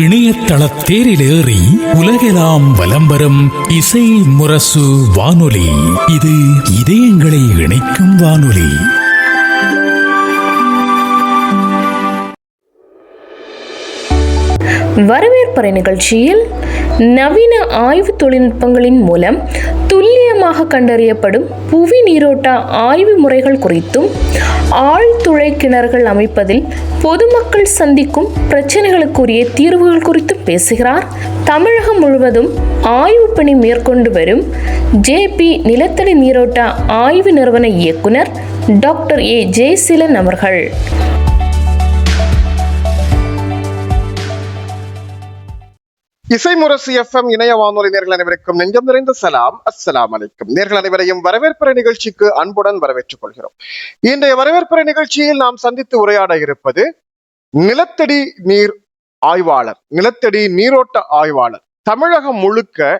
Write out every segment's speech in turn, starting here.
இணையதள தேரிலேறி உலகெல்லாம் வலம் வரும் இசை முரசு வானொலி. இது இதயங்களை இணைக்கும் வானொலி. வரவேற்பறை நிகழ்ச்சியில் நவீன ஆய்வு தொழில்நுட்பங்களின் மூலம் துல்லியமாக கண்டறியப்படும் புவி நீரோட்ட ஆய்வு முறைகள் குறித்தும், ஆழ்துளை கிணறுகள் அமைப்பதில் பொதுமக்கள் சந்திக்கும் பிரச்சனைகளுக்குரிய தீர்வுகள் குறித்தும் பேசுகிறார் தமிழகம் முழுவதும் ஆய்வு பணி மேற்கொண்டு வரும் ஜேபி நிலத்தடி நீரோட்ட ஆய்வு நிறுவன இயக்குனர் டாக்டர் ஏ ஜெயசீலன் அவர்கள். இசைமுரசு FM இணைய வானொலி நேர்கள் அனைவருக்கும் நெஞ்சம் நிறைந்த சலாம். அஸ்ஸலாம் அலைக்கும். நேர்கள் அனைவரையும் வரவேற்பறை நிகழ்ச்சிக்கு அன்புடன் வரவேற்றுக் கொள்கிறோம். இன்றைய வரவேற்பறை நிகழ்ச்சியில் நாம் சந்தித்து உரையாட இருப்பது நிலத்தடி நீர் ஆய்வாளர், நிலத்தடி நீரோட்ட ஆய்வாளர். தமிழகம் முழுக்க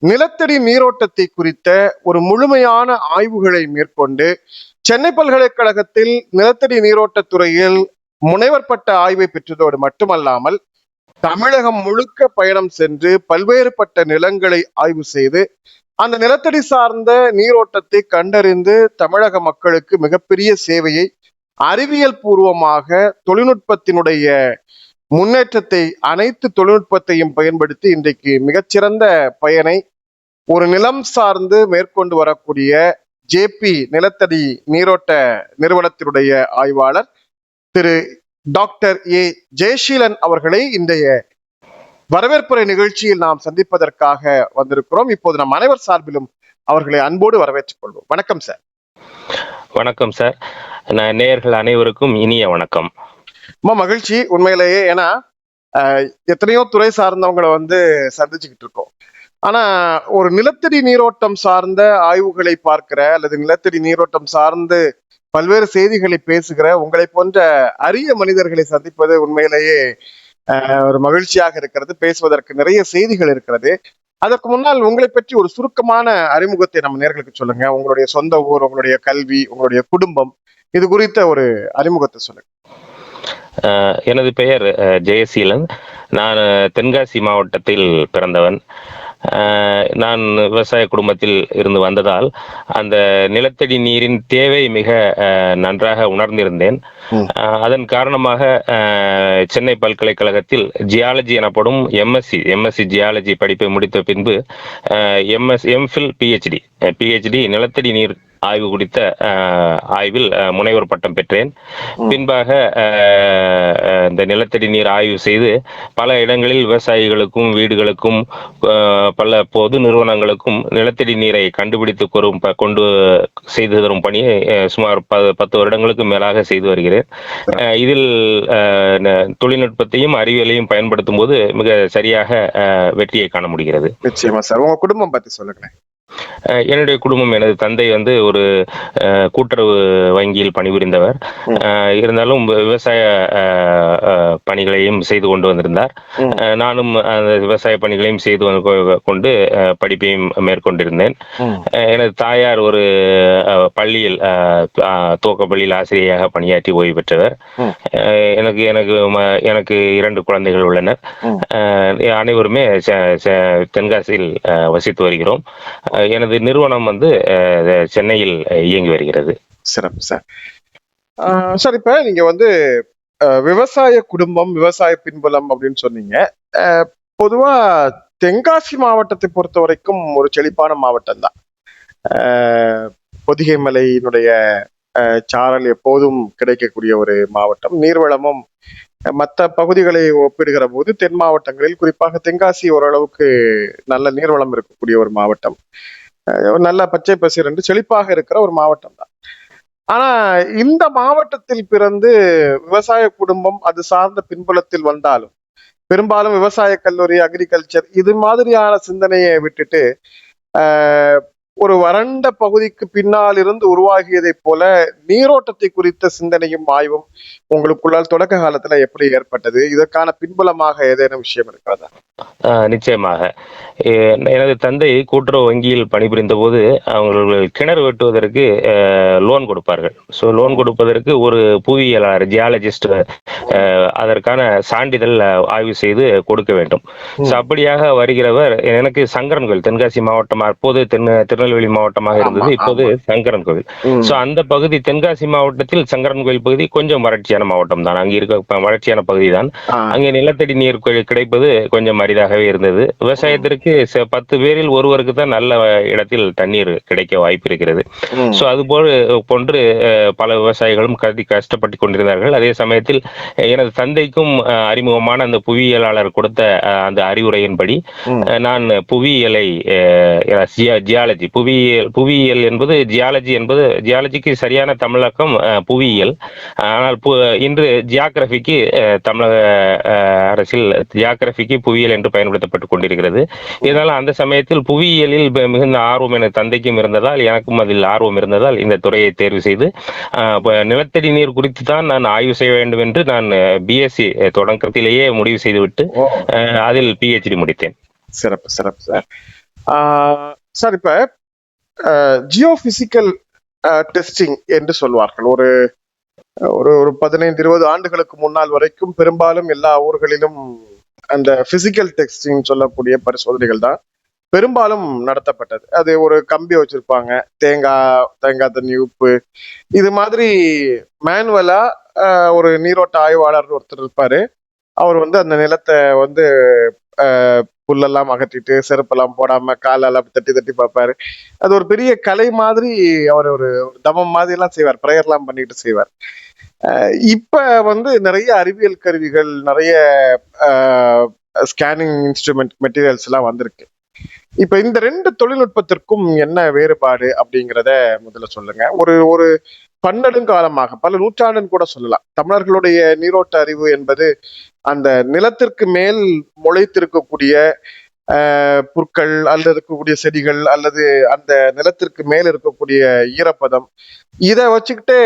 நிலத்தடி நீரோட்டத்தை குறித்த ஒரு முழுமையான ஆய்வுகளை மேற்கொண்டு சென்னை பல்கலைக்கழகத்தில் நிலத்தடி நீரோட்ட துறையில் முனைவர் பட்ட ஆய்வை பெற்றதோடு மட்டுமல்லாமல் தமிழகம் முழுக்க பயணம் சென்று பல்வேறுபட்ட நிலங்களை ஆய்வு செய்து அந்த நிலத்தடி சார்ந்த நீரோட்டத்தை கண்டறிந்து தமிழக மக்களுக்கு மிகப்பெரிய சேவையை அறிவியல் பூர்வமாக தொழில்நுட்பத்தினுடைய முன்னேற்றத்தை, அனைத்து தொழில்நுட்பத்தையும் பயன்படுத்தி இன்றைக்கு மிகச்சிறந்த பயனை ஒரு நிலம் சார்ந்து மேற்கொண்டு வரக்கூடிய ஜேபி நிலத்தடி நீரோட்ட நிறுவனத்தினுடைய ஆய்வாளர் திரு டாக்டர் ஏ ஜெயசீலன் அவர்களை இன்றைய வரவேற்பறை நிகழ்ச்சியில் நாம் சந்திப்பதற்காக வந்திருக்கிறோம். இப்போது நம் அனைவர் சார்பிலும் அவர்களை அன்போடு வரவேற்றுக் கொள்வோம். வணக்கம் சார். வணக்கம் சார். நேயர்கள் அனைவருக்கும் இனிய வணக்கம். ரொம்ப மகிழ்ச்சி உண்மையிலேயே. ஏன்னா எத்தனையோ துறை சார்ந்தவங்களை சந்திச்சுக்கிட்டு இருக்கோம். ஆனா ஒரு நிலத்தடி நீரோட்டம் சார்ந்த ஆய்வுகளை பார்க்கிற அல்லது நிலத்தடி நீரோட்டம் சார்ந்து பல்வேறு செய்திகளை பேசுகிற உங்களை போன்ற அரிய மனிதர்களை சந்திப்பது உண்மையிலேயே ஒரு மகிழ்ச்சியாக இருக்கிறது. பேசுவதற்கு நிறைய செய்திகள் இருக்கிறது. அதற்கு முன்னால் உங்களை பற்றி ஒரு சுருக்கமான அறிமுகத்தை நம்ம நேர்களுக்கு சொல்லுங்க. உங்களுடைய சொந்த ஊர், உங்களுடைய கல்வி, உங்களுடைய குடும்பம், இது குறித்த ஒரு அறிமுகத்தை சொல்லுங்க. எனது பெயர் ஜெயசீலன். நான் தென்காசி மாவட்டத்தில் பிறந்தவன். நான் விவசாய குடும்பத்தில் இருந்து வந்ததால் அந்த நிலத்தடி நீரின் தேவை மிக நன்றாக உணர்ந்திருந்தேன். அதன் காரணமாக சென்னை பல்கலைக்கழகத்தில் ஜியாலஜி எனப்படும் எம்எஸ்சி ஜியாலஜி படிப்பை முடித்த பின்பு எம்ஃபில் பிஹெச்டி நிலத்தடி நீர் ஆய்வு குறித்த ஆய்வில் முனைவர் பட்டம் பெற்றேன். பின்பாக இந்த நிலத்தடி நீர் ஆய்வு செய்து பல இடங்களில் விவசாயிகளுக்கும் வீடுகளுக்கும் பல பொது நிறுவனங்களுக்கும் நிலத்தடி நீரை கண்டுபிடித்து கொண்டு செய்து தரும் பணியை சுமார் 10 வருடங்களுக்கு மேலாக செய்து வருகிறேன். இதில் தொழில்நுட்பத்தையும் அறிவியலையும் பயன்படுத்தும் போது மிக சரியாக வெற்றியை காண முடிகிறது. நிச்சயமா சார். உங்க குடும்பம் பத்தி சொல்லுங்க. என்னுடைய குடும்பம், எனது தந்தை ஒரு கூட்டுறவு வங்கியில் பணிபுரிந்தவர். இருந்தாலும் விவசாய பணிகளையும் செய்து கொண்டு வந்திருந்தார். நானும் அந்த விவசாய பணிகளையும் செய்து கொண்டு படிப்பையும் மேற்கொண்டிருந்தேன். எனது தாயார் ஒரு பள்ளியில் துவக்கப்பள்ளியில் ஆசிரியராக பணியாற்றி ஓய்வு பெற்றவர். எனக்கு 2 குழந்தைகள் உள்ளனர். அனைவருமே தென்காசியில் வசித்து வருகிறோம். எனது நிறுவனம் சென்னையில் இயங்கி வருகிறது. சிறப்பு சார். சார், இப்ப நீங்க விவசாய குடும்பம், விவசாய பின்புலம் அப்படின்னு சொன்னீங்க. பொதுவா தென்காசி மாவட்டத்தை பொறுத்த வரைக்கும் ஒரு செழிப்பான மாவட்டம் தான். பொதிகை மலையினுடைய சாரல் எப்போதும் கிடைக்கக்கூடிய ஒரு மாவட்டம். நீர்வளமும் மற்ற பகுதிகளை ஒப்பிடுகிற போது தென் மாவட்டங்களில், குறிப்பாக தென்காசி, ஓரளவுக்கு நல்ல நீர்வளம் இருக்கக்கூடிய ஒரு மாவட்டம். நல்ல பச்சை பசீர் என்று செழிப்பாக இருக்கிற ஒரு மாவட்டம் தான். ஆனா இந்த மாவட்டத்தில் பிறந்து விவசாய குடும்பம் அது சார்ந்த பின்புலத்தில் வந்தாலும் பெரும்பாலும் விவசாய கல்லூரி, அக்ரிகல்ச்சர் இது மாதிரியான சிந்தனையை விட்டுட்டு ஒரு வறண்ட பகுதிக்கு பின்னால் இருந்து உருவாகியதைப் போல நீரோட்டத்தை குறித்த சிந்தனையும் ஆய்வும் உங்களுக்குள்ளால் தொடக்க காலத்துல எப்படி ஏற்பட்டது? இதற்கான பின்புலமாக ஏதேனும் விஷயம் இருக்கிறதா? நிச்சயமாக. எனது தந்தை கூட்டுறவு வங்கியில் பணிபுரிந்த போது அவர்கள் கிணறு வெட்டுவதற்கு லோன் கொடுப்பார்கள். ஸோ லோன் கொடுப்பதற்கு ஒரு புவியியலாளர் ஜியாலஜிஸ்ட் அதற்கான சான்றிதழ் ஆய்வு செய்து கொடுக்க வேண்டும். ஸோ அப்படியாக வருகிறவர் எனக்கு சங்கரன் கோவில், தென்காசி மாவட்டம், அப்போது திருநெல்வேலி மாவட்டமாக இருந்தது, இப்போது சங்கரன் கோவில். ஸோ அந்த பகுதி தென்காசி மாவட்டத்தில் சங்கரன் கோவில் பகுதி கொஞ்சம் வறட்சியான மாவட்டம் தான். அங்கே இருக்க வறட்சியான பகுதி தான். அங்கே நிலத்தடி நீர் கிடைப்பது கொஞ்சம் அரிதாகவே இருந்தது. விவசாயத்திற்கு 10 பேரில் ஒருவருக்கு தான் நல்ல இடத்தில் தண்ணீர் கிடைக்க வாய்ப்பு இருக்கிறது. ஸோ அது போன்று பல விவசாயிகளும் கஷ்டப்பட்டு கொண்டிருந்தார்கள். அதே சமயத்தில் எனது தந்தைக்கும் அறிமுகமான அந்த புவியியலாளர் கொடுத்த அந்த அறிவுரையின்படி நான் புவியியலை ஜியாலஜி புவியியல் என்பது ஜியாலஜிக்கு சரியான தமிழக்கம் புவியியல். ஆனால் இன்று ஜியாகிரபிக்கு தமிழக அரசில் ஜியாகிரபிக்கு புவியியல் என்று பயன்படுத்தப்பட்டுக் கொண்டிருக்கிறது. இதனால் அந்த சமயத்தில் புவியியலில் மிகுந்த ஆர்வம் எனது தந்தைக்கும் இருந்ததால் எனக்கும் அதில் ஆர்வம் இருந்ததால் இந்த துறையை தேர்வு செய்து நிலத்தடி நீர் குறித்து தான் நான் ஆய்வு செய்ய வேண்டும் என்று நான் பிஎஸ்சி தொடக்கத்திலேயே முடிவு செய்துவிட்டு அதில் பிஹெச்டி முடித்தேன். சிறப்பு சிறப்பு சார். சார், இப்ப ஜியோபிசிக்கல் டெஸ்டிங் என்று சொல்வார்கள். ஒரு ஒரு 15-20 ஆண்டுகளுக்கு முன்னால் வரைக்கும் பெரும்பாலும் எல்லா ஊர்களிலும் அந்த பிசிக்கல் டெஸ்டிங் சொல்லக்கூடிய பரிசோதனைகள் தான் பெரும்பாலும் நடத்தப்பட்டது. அது ஒரு கம்பி வச்சிருப்பாங்க, தேங்காய் தண்ணி, உப்பு, இது மாதிரி மேனுவலா ஒரு நீரோட்ட ஆய்வாளர் ஒருத்தர் இருப்பாரு. அவர் அந்த நிலத்தை புல்லெல்லாம் அகற்றிட்டு செருப்பெல்லாம் போடாம காலெல்லாம் தட்டி தட்டி பார்ப்பாரு. அது ஒரு பெரிய கலை மாதிரி, அவர் ஒரு தமம் மாதிரி எல்லாம் செய்வார், பிரேயர் எல்லாம் பண்ணிட்டு செய்வார். இப்ப நிறைய அறிவியல் கருவிகள், நிறைய ஸ்கேனிங் இன்ஸ்ட்ருமெண்ட் மெட்டீரியல்ஸ் எல்லாம் வந்திருக்கு. இப்ப இந்த 2 தொழில்நுட்பத்திற்கும் என்ன வேறுபாடு அப்படிங்கிறத முதல்ல சொல்லுங்க. ஒரு பன்னெடுங்காலமாக, பல நூற்றாண்டுன்னு கூட சொல்லலாம், தமிழர்களுடைய நீரோட்ட அறிவு என்பது அந்த நிலத்திற்கு மேல் முளைத்திருக்கக்கூடிய புற்கள் அல்லது இருக்கக்கூடிய செடிகள் அல்லது அந்த நிலத்திற்கு மேல் இருக்கக்கூடிய ஈரப்பதம், இதை வச்சுக்கிட்டே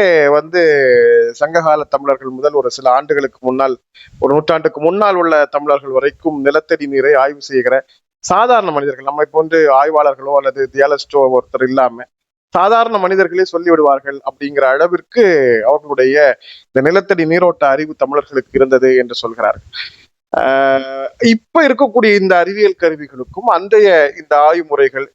சங்ககால தமிழர்கள் முதல் ஒரு சில ஆண்டுகளுக்கு முன்னால், ஒரு நூற்றாண்டுக்கு முன்னால் உள்ள தமிழர்கள் வரைக்கும் நிலத்தடி நீரை ஆய்வு செய்கிற சாதாரண மனிதர்கள், நம்ம இப்போ ஆய்வாளர்களோ அல்லது தியாலஜிஸ்டோ ஒருத்தர் இல்லாம சாதாரண மனிதர்களே சொல்லிவிடுவார்கள் அப்படிங்கிற அளவிற்கு அவர்களுடைய இந்த நிலத்தடி நீரோட்ட அறிவு தமிழர்களுக்கு இருந்தது என்று சொல்கிறார்கள். இப்ப இருக்கக்கூடிய இந்த அறிவியல் கருவிகளுக்கும் இந்த ஆய்வு முறைகள்,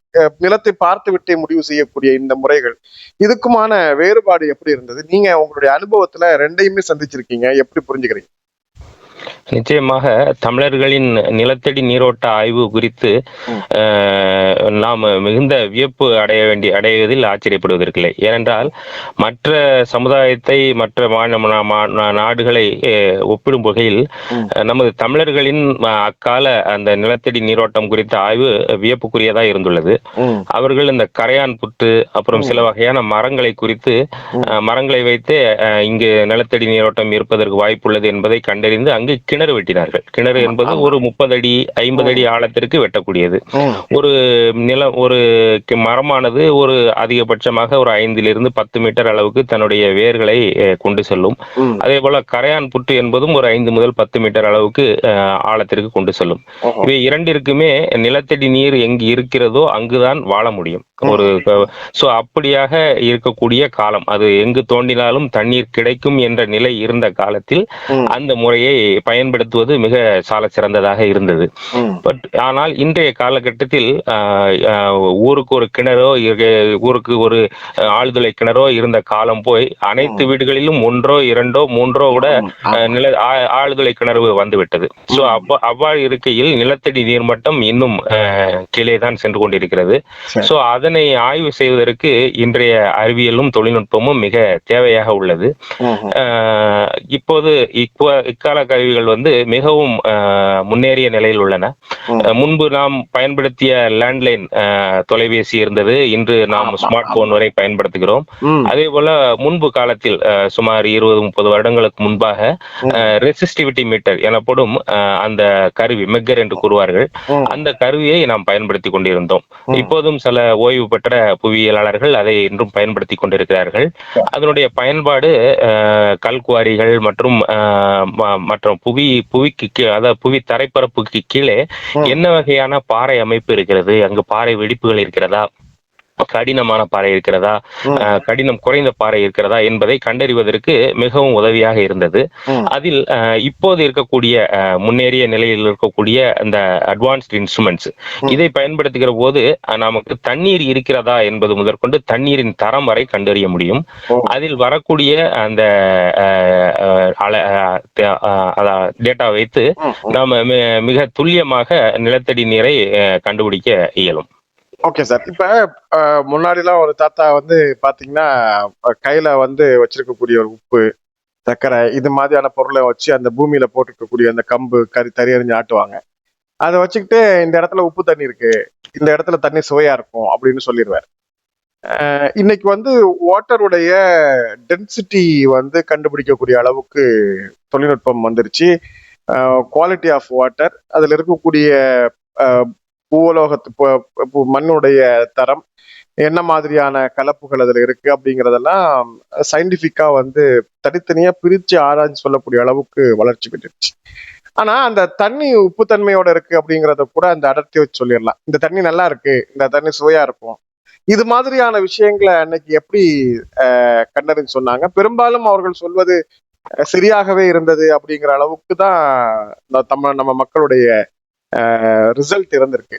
நிலத்தை பார்த்து விட்டே முடிவு செய்யக்கூடிய இந்த முறைகள், இதுக்குமான வேறுபாடு எப்படி இருந்தது? நீங்க உங்களுடைய அனுபவத்துல 2யுமே சந்திச்சிருக்கீங்க, எப்படி புரிஞ்சுக்கிறீங்க? நிச்சயமாக தமிழர்களின் நிலத்தடி நீரோட்ட ஆய்வு குறித்து நாம் மிகுந்த வியப்பு அடைவதில் ஆச்சரியப்படுவதற்கில்லை. ஏனென்றால் மற்ற சமுதாயத்தை, மற்ற நாடுகளை ஒப்பிடும் வகையில் நமது தமிழர்களின் அக்கால அந்த நிலத்தடி நீரோட்டம் குறித்த ஆய்வு வியப்புக்குரியதாக இருந்துள்ளது. அவர்கள் இந்த கரையான் புற்று, அப்புறம் சில வகையான மரங்களை குறித்து, மரங்களை வைத்து இங்கு நிலத்தடி நீரோட்டம் இருப்பதற்கு வாய்ப்புள்ளது என்பதை கண்டறிந்து அங்கு கிணறு வெட்டினார்கள். கிணறு என்பது ஒரு 30 அடி 50 அடி ஆழத்திற்கு வெட்டக்கூடியது. ஒரு மரமானது ஒரு அதிகபட்சமாக ஒரு 5 to 10 மீட்டர் அளவுக்கு தன்னுடைய வேர்களை கொண்டு செல்லும். அதே போல கரையான் புற்று என்பதும் ஒரு 5 முதல் 10 மீட்டர் அளவுக்கு ஆழத்திற்கு கொண்டு செல்லும். இவை இரண்டிற்குமே நிலத்தடி நீர் எங்கு இருக்கிறதோ அங்குதான் வாழ முடியும். அப்படியாக இருக்கக்கூடிய காலம், அது எங்கு தோண்டினாலும் தண்ணீர் கிடைக்கும் என்ற நிலை இருந்த காலத்தில் அந்த முறையை பயன்படுத்துவது மிக சால சிறந்ததாக இருந்தது. ஆனால் இன்றைய காலகட்டத்தில் ஊருக்கு ஒரு கிணறோ, ஊருக்கு ஒரு ஆழ்துளை கிணறோ இருந்த காலம் போய் அனைத்து வீடுகளிலும் 1, 2, 3 கூட ஆழ்துளை கிணறு வந்துவிட்டது. சோ அவ்வாறு இருக்கையில் நிலத்தடி நீர்மட்டம் இன்னும் கீழே தான் சென்று கொண்டிருக்கிறது. சோ அதனை ஆய்வு செய்வதற்கு இன்றைய அறிவியலும் தொழில்நுட்பமும் மிக தேவையாக உள்ளது. இப்போது இக்கால கருவிகள் வந்து மிகவும் முன்னேறிய நிலையில் உள்ளன. முன்பு நாம் பயன்படுத்திய லேண்ட்லைன் தொலைபேசி இருந்தது, இன்று நாம் ஸ்மார்ட் போன் வரை பயன்படுத்துகிறோம். அதே போல முன்பு காலத்தில் சுமார் 20-30 வருடங்களுக்கு முன்பாக ரெசிஸ்டிவிட்டி மீட்டர் எனப்படும் அந்த கருவி, மெக்கர் என்று கூறுவார்கள், அந்த கருவியை நாம் பயன்படுத்தி கொண்டிருந்தோம். இப்போதும் சில ஓய்வு பெற்ற புவியியலாளர்கள் அதை இன்றும் பயன்படுத்தி கொண்டிருக்கிறார்கள். அதனுடைய பயன்பாடு கல்குவாரிகள் மற்றும் புவிக்கு அதாவது புவி தரைப்பரப்புக்கு கீழே என்ன வகையான பாறை அமைப்பு இருக்கிறது, அங்கு பாறை வெடிப்புகள் இருக்கிறதா, கடினமான பாறை இருக்கிறதா, கடினம் குறைந்த பாறை இருக்கிறதா என்பதை கண்டறிவதற்கு மிகவும் உதவியாக இருந்தது. அதில் இப்போது இருக்கக்கூடிய முன்னேறிய நிலையில் இருக்கக்கூடிய அந்த அட்வான்ஸ்ட் இன்ஸ்ட்ருமெண்ட்ஸ், இதை பயன்படுத்துகிற போது நமக்கு தண்ணீர் இருக்கிறதா என்பது முதற்கொண்டு தண்ணீரின் தரம் வரை கண்டறிய முடியும். அதில் வரக்கூடிய அந்த டேட்டா வைத்து நாம மிக துல்லியமாக நிலத்தடி நீரை கண்டுபிடிக்க இயலும். Okay sir. இப்ப முன்னாடிலாம் ஒரு தாத்தா வந்து பாத்தீங்கன்னா கையில வந்து வச்சிருக்கக்கூடிய ஒரு உப்பு, சர்க்கரை, இது மாதிரியான பொருளை வச்சு அந்த பூமியில போட்டுருக்கக்கூடிய அந்த கம்பு தறி எறிஞ்சு ஆட்டுவாங்க. அதை வச்சுக்கிட்டு இந்த இடத்துல உப்பு தண்ணி இருக்கு, இந்த இடத்துல தண்ணி சுவையா இருக்கும் அப்படின்னு சொல்லிடுவார். இன்னைக்கு வந்து வாட்டருடைய டென்சிட்டி வந்து கண்டுபிடிக்கக்கூடிய அளவுக்கு தொழில்நுட்பம் வந்துருச்சு. குவாலிட்டி ஆஃப் வாட்டர், அதுல இருக்கக்கூடிய பூலோகத்து மண்ணுடைய தரம், என்ன மாதிரியான கலப்புகள் அதுல இருக்கு அப்படிங்கறதெல்லாம் சயின்டிபிக்கா வந்து தனித்தனியா பிரிச்சு ஆராய்ச்சி சொல்லக்கூடிய அளவுக்கு வளர்ச்சி பெற்றுச்சு. ஆனா அந்த தண்ணி உப்புத்தன்மையோட இருக்கு அப்படிங்கறத கூட அந்த அடர்த்தி வச்சு சொல்லிடலாம். இந்த தண்ணி நல்லா இருக்கு, இந்த தண்ணி சுவையா இருக்கும். இது மாதிரியான விஷயங்களை அன்னைக்கு எப்படி கண்டறிஞ்சு சொன்னாங்க? பெரும்பாலும் அவர்கள் சொல்வது சரியாகவே இருந்தது அப்படிங்கிற அளவுக்கு தான் நம்ம மக்களுடைய ரிசல்ட் இருந்திருக்கு.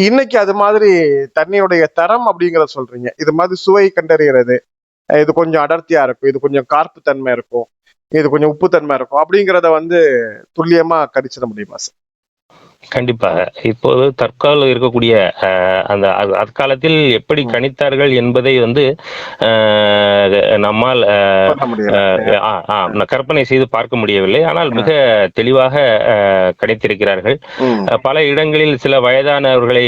இன்னைக்கு அது மாதிரி தண்ணியுடைய தரம் அப்படிங்கிறத சொல்றீங்க. இது மாதிரி சுவை கண்டறியறது, இது கொஞ்சம் அடர்த்தியா இருக்கும், இது கொஞ்சம் கார்ப்பு தன்மை இருக்கும், இது கொஞ்சம் உப்பு தன்மை இருக்கும் அப்படிங்கிறத வந்து துல்லியமா கணிச்சிட முடியுமா சார்? கண்டிப்பாக. இப்போது தற்காலம் இருக்கக்கூடிய அந்த அக்காலத்தில் எப்படி கணித்தார்கள் என்பதை வந்து நம்மால் கற்பனை செய்து பார்க்க முடியவில்லை. ஆனால் மிக தெளிவாக கணித்திருக்கிறார்கள். பல இடங்களில் சில வயதானவர்களை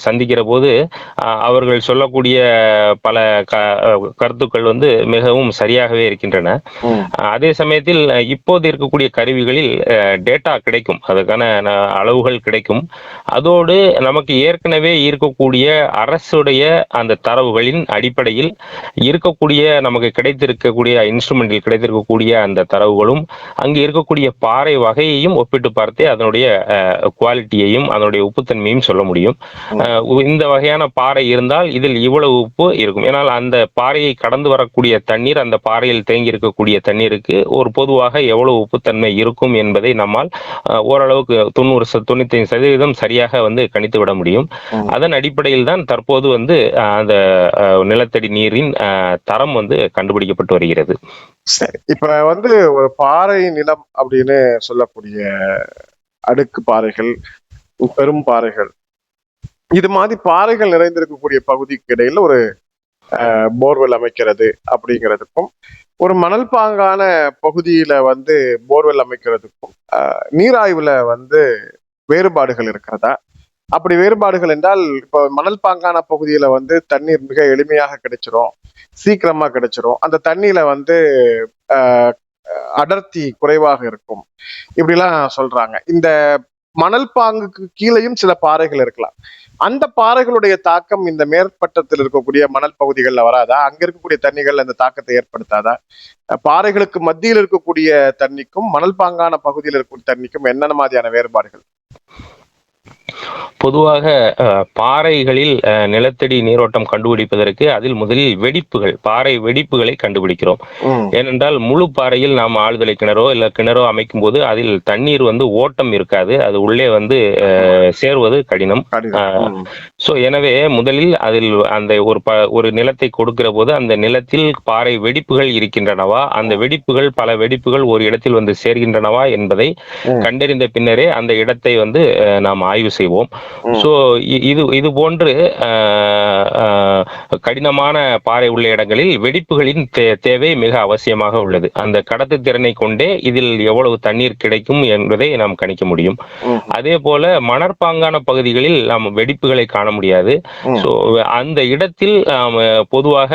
சந்திக்கிற போது அவர்கள் சொல்லக்கூடிய பல கருத்துக்கள் வந்து மிகவும் சரியாகவே இருக்கின்றன. அதே சமயத்தில் இப்போது இருக்கக்கூடிய கருவிகளில் டேட்டா கிடைக்கும், அதுக்கான அளவுகள் கிடைக்கும். அதோடு நமக்கு ஏற்கனவே இருக்கக்கூடிய அரசுடைய அந்த தரவுகளின் அடிப்படையில் இருக்கக்கூடிய நமக்கு கிடைத்திருக்கக்கூடிய இன்ஸ்ட்ருமெண்டில் கிடைத்திருக்கக்கூடிய அந்த தரவுகளும் அங்கு இருக்கக்கூடிய பாறை வகையையும் ஒப்பிட்டு பார்த்தே அதனுடைய குவாலிட்டியையும் அதனுடைய உப்புத்தன்மையும் சொல்ல முடியும். இந்த வகையான பாறை இருந்தால் இதில் இவ்வளவு உப்பு இருக்கும். ஏன்னால் அந்த பாறையை கடந்து வரக்கூடிய தண்ணீர், அந்த பாறையில் தேங்கி இருக்கக்கூடிய தண்ணீருக்கு ஒரு பொதுவாக எவ்வளவு உப்புத்தன்மை இருக்கும் என்பதை நம்மால் ஓரளவுக்கு 90-95% சரியாக வந்து கணித்து விட முடியும். அதன் அடிப்படையில் தான் தற்போது வந்து அந்த நிலத்தடி நீரின் தரம் வந்து கண்டுபிடிக்கப்பட்டு வருகிறது. சரி, இப்ப வந்து ஒரு பாறை நிலம் அப்படின்னு சொல்லக்கூடிய அடுக்கு பாறைகள், பெரும் பாறைகள், இது மாதிரி பாறைகள் நிறைந்திருக்கக்கூடிய பகுதிக்கு இடையில ஒரு போர்வெல் அமைக்கிறது அப்படிங்கிறதுக்கும், ஒரு மணல் பாங்கான பகுதியில வந்து போர்வெல் அமைக்கிறதுக்கும் நீராய்வுல வந்து வேறுபாடுகள் இருக்கிறதா? அப்படி வேறுபாடுகள் என்றால், இப்போ மணல் பாங்கான பகுதியில வந்து தண்ணீர் மிக எளிமையாக கிடைச்சிரும், சீக்கிரமா கிடைச்சிரும். அந்த தண்ணியில வந்து அடர்த்தி குறைவாக இருக்கும், இப்படிலாம் சொல்றாங்க. இந்த மணல் பாங்குக்கு கீழேயும் சில பாறைகள் இருக்கலாம். அந்த பாறைகளுடைய தாக்கம் இந்த மேற்பட்டத்தில் இருக்கக்கூடிய மணல் பகுதிகளில் வராதா? அங்க இருக்கக்கூடிய தண்ணிகள் அந்த தாக்கத்தை ஏற்படுத்தாதா? பாறைகளுக்கு மத்தியில் இருக்கக்கூடிய தண்ணிக்கும் மணல் பாங்கான பகுதியில் இருக்கக்கூடிய தண்ணிக்கும் என்னென்ன மாதிரியான வேறுபாடுகள்? பொதுவாக பாறைகளில் நிலத்தடி நீரோட்டம் கண்டுபிடிப்பதற்கு அதில் முதலில் வெடிப்புகள், பாறை வெடிப்புகளை கண்டுபிடிக்கிறோம். ஏனென்றால் முழு பாறையில் நாம் ஆழ்துளை கிணறோ இல்ல கிணறோ அமைக்கும் போது அதில் தண்ணீர் வந்து ஓட்டம் இருக்காது, அது உள்ளே வந்து சேர்வது கடினம். சோ எனவே முதலில் அதில் அந்த ஒரு நிலத்தை கொடுக்கிற போது அந்த நிலத்தில் பாறை வெடிப்புகள் இருக்கின்றனவா, அந்த வெடிப்புகள் பல வெடிப்புகள் ஒரு இடத்தில் வந்து சேர்கின்றனவா என்பதை கண்டறிந்த பின்னரே அந்த இடத்தை வந்து நாம் ஆய்வு செய்வோம். ஸோ இது இது போன்று கடினமான பாறை உள்ள இடங்களில் வெடிப்புகளின் தேவை மிக அவசியமாக உள்ளது. அந்த கடத்து திறனை கொண்டே இதில் எவ்வளவு தண்ணீர் கிடைக்கும் என்பதை நாம் கணிக்க முடியும். அதே போல மணற்பாங்கான பகுதிகளில் நாம் வெடிப்புகளை காண முடியாது. ஸோ அந்த இடத்தில் பொதுவாக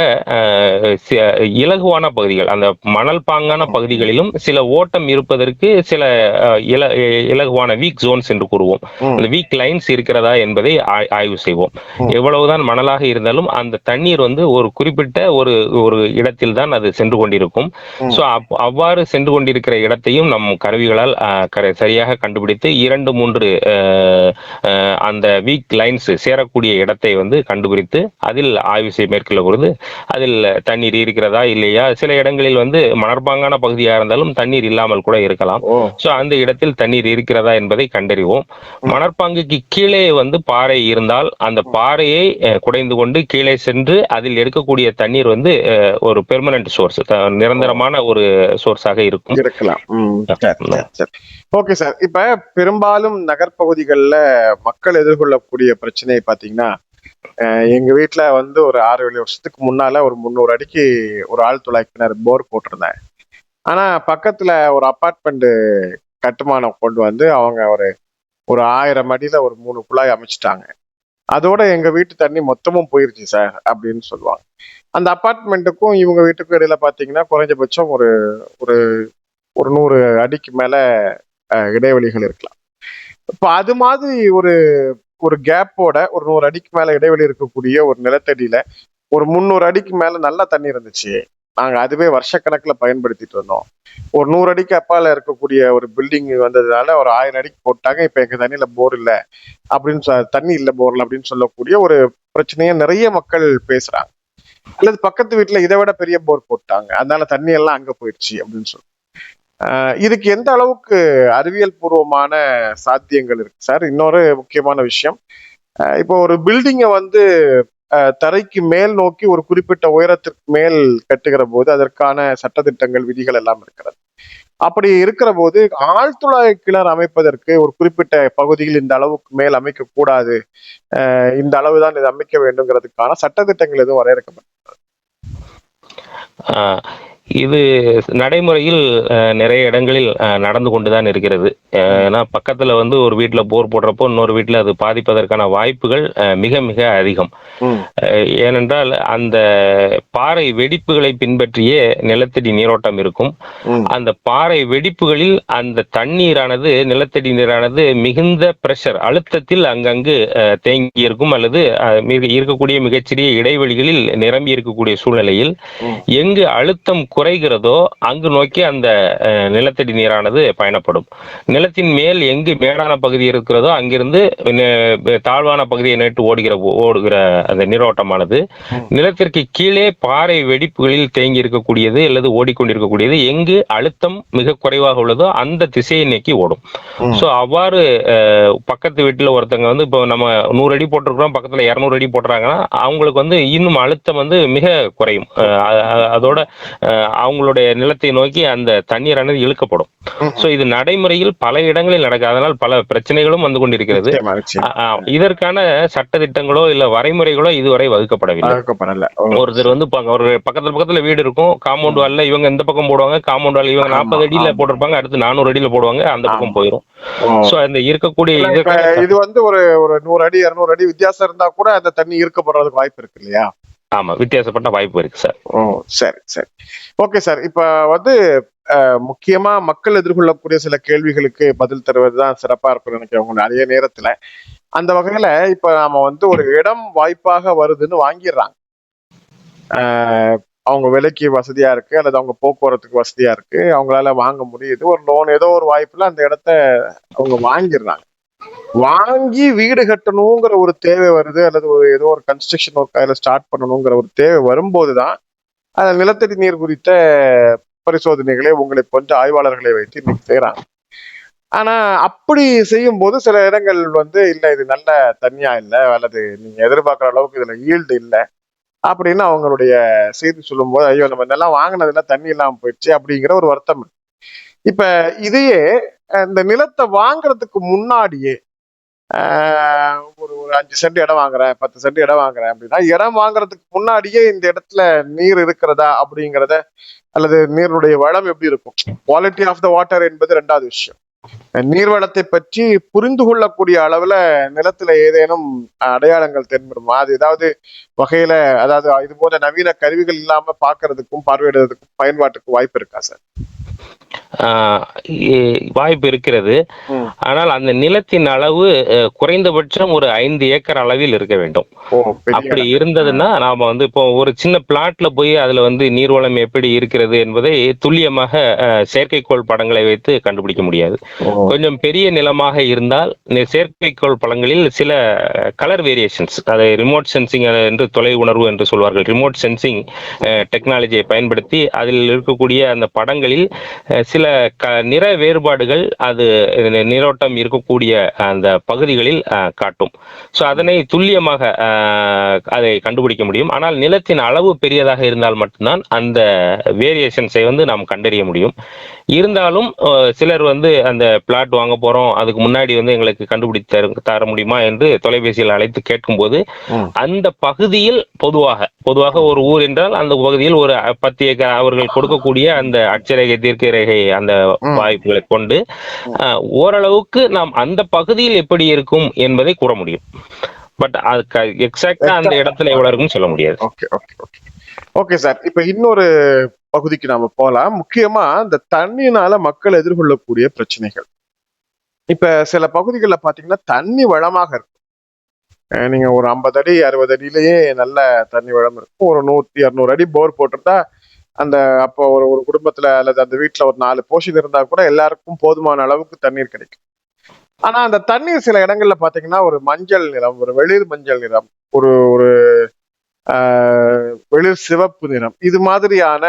இலகுவான பகுதிகள், அந்த மணல் பாங்கான பகுதிகளிலும் சில ஓட்டம் இருப்பதற்கு சில இலகுவான வீக் ஜோன்ஸ் என்று கூறுவோம். அந்த வீக் லைன்ஸ் இருக்கிறதா என்பதை ஆய்வு செய்வோம். எவ்வளவுதான் மணலாக இருந்தாலும் அந்த தண்ணீர் ஒரு குறிப்பிட்ட ஒரு இடத்தில் தான் அது சென்று கொண்டிருக்கும். ஸோ அவ்வாறு சென்று கொண்டிருக்கிற இடத்தையும் நம் கருவிகளால் சரியாக கண்டுபிடித்து 2-3 அந்த வீக் லைன்ஸ் சேரக்கூடிய இடத்தை கண்டுபிடித்து அதில் ஆய்வு மேற்கொள்ள பொழுது அதில் தண்ணீர் இருக்கிறதா இல்லையா, சில இடங்களில் மணற்பாங்கான பகுதியாக இருந்தாலும் தண்ணீர் இல்லாமல் கூட இருக்கலாம். ஸோ அந்த இடத்தில் தண்ணீர் இருக்கிறதா என்பதை கண்டறிவோம். மணற்பாங்குக்கு கீழே பாறை இருந்தால் அந்த பாறையை குடைந்து கொண்டு கீழே சென்று அதில் எடுக்கக்கூடிய தண்ணீர் ஒரு பெர்மனன்ட் சோர்ஸ், நிரந்தரமான ஒரு சோர்ஸாக இருக்கலாம். ஓகே சார், இப்ப பெரும்பாலும் நகர்பகுதிகளில் மக்கள் எதிர்கொள்ளக்கூடிய பிரச்சனை பாத்தீங்கன்னா, எங்க வீட்டுல ஒரு 6-7 வருஷத்துக்கு முன்னால ஒரு 300 அடிக்கு ஒரு ஆழ்துளை கிணறு போர் போட்டிருந்தேன். ஆனா பக்கத்துல ஒரு அபார்ட்மெண்ட் கட்டுமானம் கொண்டு அவங்க ஒரு 1000 அடியில ஒரு 3 குழாய் அமைச்சிட்டாங்க. அதோட எங்க வீட்டு தண்ணி மொத்தமும் போயிருச்சு சார் அப்படின்னு சொல்லுவாங்க. அந்த அபார்ட்மெண்ட்டுக்கும் இவங்க வீட்டுக்கும் இடையில பாத்தீங்கன்னா குறைஞ்சபட்சம் ஒரு ஒரு ஒரு 100 அடிக்கு மேல இடைவெளிகள் இருக்கலாம். இப்போ அது மாதிரி ஒரு ஒரு கேப்போட ஒரு 100 அடிக்கு மேல இடைவெளி இருக்கக்கூடிய ஒரு நிலத்தடியில ஒரு 300 அடிக்கு மேல நல்ல தண்ணி இருந்துச்சு. நாங்க அதுவே வருஷக்கணக்குல பயன்படுத்திட்டு இருந்தோம். ஒரு 100 அடிக்கு அப்பால இருக்கக்கூடிய ஒரு பில்டிங் வந்ததுனால ஒரு 1000 அடிக்கு போட்டாங்க. இப்ப எங்க தண்ணியில போர் இல்லை அப்படின்னு தண்ணி இல்லை போர்ல அப்படின்னு சொல்லக்கூடிய ஒரு பிரச்சனையை நிறைய மக்கள் பேசுறாங்க. அல்லது பக்கத்து வீட்டுல இதை விட பெரிய போர் போட்டாங்க, அதனால தண்ணி எல்லாம் அங்க போயிடுச்சு அப்படின்னு சொல்லி. இதுக்கு எந்த அளவுக்கு அறிவியல் பூர்வமான சாத்தியங்கள் இருக்கு சார்? இன்னொரு முக்கியமான விஷயம், இப்போ ஒரு பில்டிங்கை தரைக்கு மேல் நோக்கி ஒரு குறிப்பிட்ட உயரத்திற்கு மேல் கட்டுகிற போது அதற்கான சட்டதிட்டங்கள் விதிகள் எல்லாம் இருக்கிறது. அப்படி இருக்கிற போது ஆழ்துளை கிணறு அமைப்பதற்கு ஒரு குறிப்பிட்ட பகுதியில் இந்த அளவுக்கு மேல் அமைக்க கூடாது, இந்த அளவுதான் இது அமைக்க வேண்டும்ங்கிறதுக்கான சட்டதிட்டங்கள் எதுவும் வரையறுக்கப்பட்டது? இது நடைமுறையில் நிறைய இடங்களில் நடந்து கொண்டுதான் இருக்கிறது. ஏன்னா பக்கத்துல ஒரு வீட்டுல போர் போடுறப்போ இன்னொரு வீட்டுல அது பாதிப்பதற்கான வாய்ப்புகள் மிக மிக அதிகம். ஏனென்றால் அந்த பாறை வெடிப்புகளை பின்பற்றியே நிலத்தடி நீரோட்டம் இருக்கும். அந்த பாறை வெடிப்புகளில் அந்த தண்ணீரானது, நிலத்தடி நீரானது மிகுந்த பிரஷர், அழுத்தத்தில் அங்கங்கு தேங்கி இருக்கும் அல்லது இருக்கக்கூடிய மிகச்சிறிய இடைவெளிகளில் நிரம்பி இருக்கக்கூடிய சூழ்நிலையில் எங்கு அழுத்தம் குறைகிறதோ அங்கு நோக்கி அந்த நிலத்தடி நீரானது பயணப்படும். நிலத்தின் மேல் எங்கு மேடான பகுதி இருக்கிறதோ அங்கிருந்து தாழ்வான பகுதியை நேற்று ஓடுகிற அந்த நீரோட்டமானது நிலத்திற்கு கீழே பாறை வெடிப்புகளில் தேங்கி இருக்கக்கூடியது அல்லது ஓடிக்கொண்டிருக்கக்கூடியது எங்கு அழுத்தம் மிக குறைவாக உள்ளதோ அந்த திசையை நோக்கி ஓடும். ஸோ அவ்வாறு பக்கத்து வீட்டுல ஒருத்தங்க இப்போ நம்ம 100 அடி போட்டிருக்கிறோம், பக்கத்துல 200 அடி போட்டுறாங்கன்னா அவங்களுக்கு இன்னும் அழுத்தம் மிக குறையும். அதோட அவங்களுடைய நிலத்தை நோக்கி அந்த தண்ணீரானது இழுக்கப்படும். சோ இது நடைமுறையில் பல இடங்களில் நடக்குது. அதனால் பல பிரச்சனைகளும் வந்து கொண்டிருக்கிறது. இதற்கான சட்ட திட்டங்களோ இல்ல வரைமுறைகளோ இதுவரை வகுக்கப்படவில்லை. ஒருத்தர் ஒரு பக்கத்துல வீடு இருக்கும், காம்பவுண்ட் வால்ல இவங்க இந்த பக்கம் போடுவாங்க, காம்பவுண்ட் வால் இவங்க 40 அடியில போட்டிருப்பாங்க, அடுத்து 400 அடியில போடுவாங்க, அந்த பக்கம் போயிடும். சோ அந்த இருக்கக்கூடிய இது ஒரு 100 அடி 200 அடி வித்தியாசம் இருந்தா கூட அந்த தண்ணி ஈர்க்கப்படுறதுக்கு வாய்ப்பு இருக்கு இல்லையா? ஆமா, வித்தியாசப்பட்ட வாய்ப்பு இருக்கு சார். சரி சரி, ஓகே சார். இப்ப முக்கியமா மக்கள் எதிர்கொள்ளக்கூடிய சில கேள்விகளுக்கு பதில் தருவதுதான் சிறப்பா இருக்கும் நினைக்கிறவங்க நிறைய நேரத்துல. அந்த வகையில இப்ப நாம ஒரு இடம் வாய்ப்பாக வருதுன்னு வாங்கிடுறாங்க. அவங்க விலைக்கு வசதியா இருக்கு அல்லது அவங்க போக்குவரத்துக்கு வசதியா இருக்கு, அவங்களால வாங்க முடியுது, ஒரு லோன் ஏதோ ஒரு வாய்ப்புல அந்த இடத்த அவங்க வாங்கிடுறாங்க. வாங்கி வீடு கட்டணுங்கிற ஒரு தேவை வருது அல்லது ஏதோ ஒரு கன்ஸ்ட்ரக்ஷன் ஒர்க் அதில் ஸ்டார்ட் பண்ணணுங்கிற ஒரு தேவை வரும்போதுதான் அந்த நிலத்தடி நீர் குறித்த பரிசோதனைகளை உங்களை போன்ற ஆய்வாளர்களை வைத்து இன்னைக்கு செய்யறாங்க. ஆனா அப்படி செய்யும் போது சில இடங்கள் இல்ல இது நல்ல தண்ணியா இல்லை அல்லது நீங்க எதிர்பார்க்குற அளவுக்கு இதுல ஈல்டு இல்லை அப்படின்னு அவங்களுடைய செய்தி சொல்லும் போது ஐயோ நம்ம இதெல்லாம் வாங்கினதுல தண்ணி இல்லாம போயிடுச்சு அப்படிங்கிற ஒரு வருத்தம் இருக்கு. இப்ப இதையே இந்த நிலத்தை வாங்குறதுக்கு முன்னாடியே ஒரு ஒரு 5 சென்ட் இடம் வாங்குறேன், 10 சென்ட் இடம் வாங்குறேன் அப்படின்னா, இடம் வாங்குறதுக்கு முன்னாடியே இந்த இடத்துல நீர் இருக்கிறதா அப்படிங்கிறத, அல்லது நீருடைய வளம் எப்படி இருக்கும், குவாலிட்டி ஆஃப் த வாட்டர் என்பது ரெண்டாவது விஷயம். நீர்வளத்தை பற்றி புரிந்து கொள்ளக்கூடிய அளவுல நிலத்துல ஏதேனும் அடையாளங்கள் தென்படுமா? அது ஏதாவது வகையில, அதாவது இது போல நவீன கருவிகள் இல்லாம பாக்குறதுக்கும் பார்வையிடுறதுக்கும் பயன்பாட்டுக்கு வாய்ப்பு இருக்கா சார்? வாய்ப்பு இருக்கிறது. ஆனால் அந்த நிலத்தின் அளவு குறைந்தபட்சம் ஒரு 5 ஏக்கர் அளவில் இருக்க வேண்டும். அப்படி இருந்ததுன்னா நாம வந்து இப்போ ஒரு சின்ன பிளாட்ல போய் அதுல வந்து நீர்வளம் எப்படி இருக்கிறது என்பதை துல்லியமாக செயற்கைக்கோள் படங்களை வைத்து கண்டுபிடிக்க முடியாது. கொஞ்சம் பெரிய நிலமாக இருந்தால் செயற்கைக்கோள் படங்களில் சில கலர் வேரியேஷன்ஸ், அதை ரிமோட் சென்சிங் என்று தொலை உணர்வு என்று சொல்வார்கள், ரிமோட் சென்சிங் டெக்னாலஜியை பயன்படுத்தி அதில் இருக்கக்கூடிய அந்த படங்களில் சில நிற வேறுபாடுகள் அது நீரோட்டம் இருக்கக்கூடிய அந்த பகுதிகளில் காட்டும். ஸோ அதனை துல்லியமாக அதை கண்டுபிடிக்க முடியும். ஆனால் நிலத்தின் அளவு பெரியதாக இருந்தால் மட்டும்தான் அந்த வேரியேஷன்ஸை வந்து நாம் கண்டறிய முடியும். இருந்தாலும் சிலர் வந்து அந்த பிளாட் வாங்க போறோம், அதுக்கு முன்னாடி வந்து எங்களுக்கு கண்டுபிடித்து தர முடியுமா என்று தொலைபேசியில் அழைத்து கேட்கும்போது, அந்த பகுதியில் பொதுவாக ஒரு ஊர் என்றால் அந்த பகுதியில் ஒரு 10 ஏக்கர் அவர்கள் கொடுக்கக்கூடிய அந்த அட்சரேகை தீர்க்க ரேகை அந்த வாய்ப்புகளை கொண்டு ஓரளவுக்கு நாம் அந்த பகுதியில் எப்படி இருக்கும் என்பதை கூற முடியும். பட் அது எக்ஸாக்டா அந்த இடத்துல எவ்வளவு இருக்கும் சொல்ல முடியாது. ஓகே சார், இப்ப இன்னொரு பகுதிக்கு நாம போலாம். முக்கியமா இந்த தண்ணினால மக்கள் எதிர்கொள்ளக்கூடிய பிரச்சனைகள். இப்ப சில பகுதிகளில் பாத்தீங்கன்னா தண்ணி வளமாக இருக்கும். நீங்க ஒரு 50 அடி 60 அடியிலேயே நல்ல தண்ணி வளம் இருக்கும். ஒரு 100-200 அடி போர் போட்டிருந்தா அந்த அப்போ ஒரு ஒரு குடும்பத்துல அல்லது அந்த வீட்டுல ஒரு 4 போஷன் இருந்தா கூட எல்லாருக்கும் போதுமான அளவுக்கு தண்ணீர் கிடைக்கும். ஆனா அந்த தண்ணீர் சில இடங்கள்ல பாத்தீங்கன்னா ஒரு மஞ்சள் நிறம், ஒரு வெளிர் மஞ்சள் நிறம், ஒரு ஒரு வெளிர் சிவப்பு நிறம், இது மாதிரியான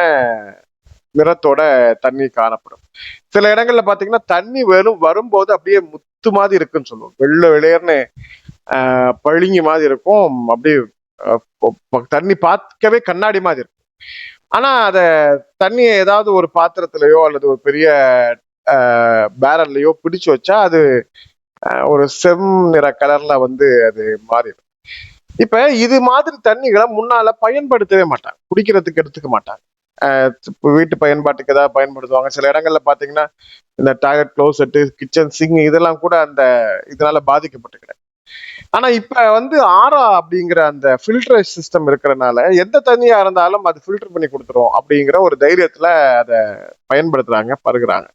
நிறத்தோட தண்ணி காணப்படும். சில இடங்கள்ல பாத்தீங்கன்னா தண்ணி வரும்போது அப்படியே முத்து மாதிரி இருக்குன்னு சொல்லுவோம். வெளியேர்னு பளிங்கு மாதிரி இருக்கும். அப்படியே தண்ணி பார்க்கவே கண்ணாடி மாதிரி இருக்கும். ஆனா அத தண்ணியை ஏதாவது ஒரு பாத்திரத்திலயோ அல்லது ஒரு பெரிய பேரல்லையோ பிடிச்சு வச்சா அது ஒரு செம் நிற கலர்ல வந்து அது மாறிடும். இப்ப இது மாதிரி தண்ணிகளை முன்னால பயன்படுத்தவே மாட்டாங்க, குடிக்கிறதுக்கு எடுத்துக்க மாட்டாங்க. வீட்டு பயன்பாட்டுக்கு ஏதாவது பயன்படுத்துவாங்க. சில இடங்கள்ல பாத்தீங்கன்னா இந்த டாய்லெட் க்ளோசெட், கிச்சன் சிங் இதெல்லாம் கூட அந்த இதனால பாதிக்கப்பட்டு கிடையாது. ஆனா இப்ப வந்து ஆரா அப்படிங்கிற அந்த ஃபில்டர் சிஸ்டம் இருக்கிறதுனால எந்த தண்ணியா இருந்தாலும் அது ஃபில்டர் பண்ணி கொடுத்துரும் அப்படிங்கிற ஒரு தைரியத்துல அதை பயன்படுத்துறாங்க, பருகுறாங்க.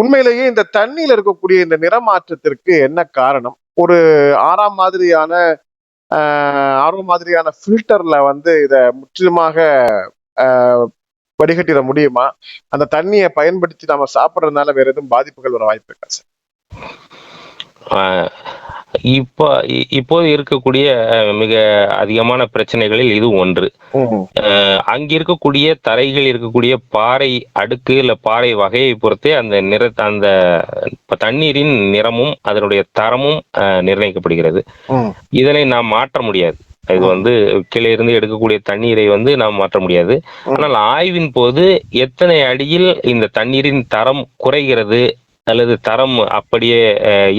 உண்மையிலேயே இந்த தண்ணியில இருக்கக்கூடிய இந்த நிறமாற்றத்திற்கு என்ன காரணம்? ஒரு ஆரா மாதிரியான ஃபில்டர்ல வந்து இத முற்றிலுமாக வடிகட்டிட முடியுமா? அந்த தண்ணியை பயன்படுத்தி நம்ம சாப்பிட்றதுனால வேற எதுவும் பாதிப்புகள் வர வாய்ப்பு இருக்கா சார்? இப்போது இருக்கக்கூடிய மிக அதிகமான பிரச்சனைகளில் இது ஒன்று. அங்க இருக்கக்கூடிய தரைகள் இருக்கக்கூடிய பாறை அடுக்கு இல்ல பாறை வகையை பொறுத்தே அந்த தண்ணீரின் நிறமும் அதனுடைய தரமும் நிர்ணயிக்கப்படுகிறது. இதனை நாம் மாற்ற முடியாது. இது வந்து கீழே இருந்து எடுக்கக்கூடிய தண்ணீரை வந்து நாம் மாற்ற முடியாது. ஆனால் ஆய்வின் போது எத்தனை அடியில் இந்த தண்ணீரின் தரம் குறைகிறது அல்லது தரம் அப்படியே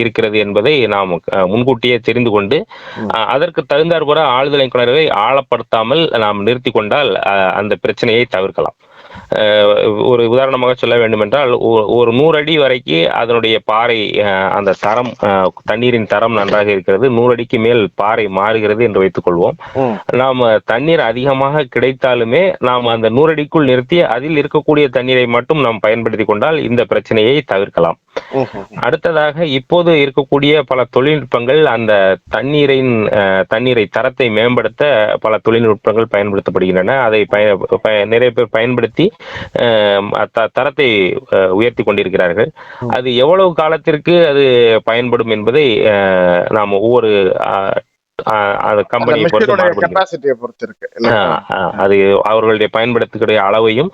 இருக்கிறது என்பதை நாம் முன்கூட்டியே தெரிந்து கொண்டு அதற்கு தகுந்தாற் போல ஆழ்துளை கிணறுகளை ஆழப்படுத்தாமல் நாம் நிறுத்தி கொண்டால் அந்த பிரச்சனையை தவிர்க்கலாம். ஒரு உதாரணமாக சொல்ல வேண்டும் என்றால் ஒரு 100 அடி வரைக்கும் அதனுடைய பாறை அந்த தரம் தண்ணீரின் தரம் நன்றாக இருக்கிறது. 100 அடிக்கு மேல் பாறை மாறுகிறது என்று வைத்துக் கொள்வோம். நாம் தண்ணீர் அதிகமாக கிடைத்தாலுமே நாம் அந்த 100 அடிக்குள் நிறுத்தி அதில் இருக்கக்கூடிய தண்ணீரை மட்டும் நாம் பயன்படுத்தி கொண்டால் இந்த பிரச்சனையை தவிர்க்கலாம். அடுத்ததாக இப்போது இருக்கக்கூடிய பல தொழில்நுட்பங்கள் அந்த தண்ணீரை தரத்தை மேம்படுத்த பல தொழில்நுட்பங்கள் பயன்படுத்தப்படுகின்றன. அதை நிறைய பேர் பயன்படுத்தி தரத்தை உயர்த்தி கொண்டிருக்கிறார்கள். அது எவ்வளவு காலத்திற்கு அது பயன்படும் என்பதை நாம் ஒவ்வொரு கம்பெனியை பொறுத்து அது அவர்களுடைய பயன்படுத்தக்கூடிய அளவையும்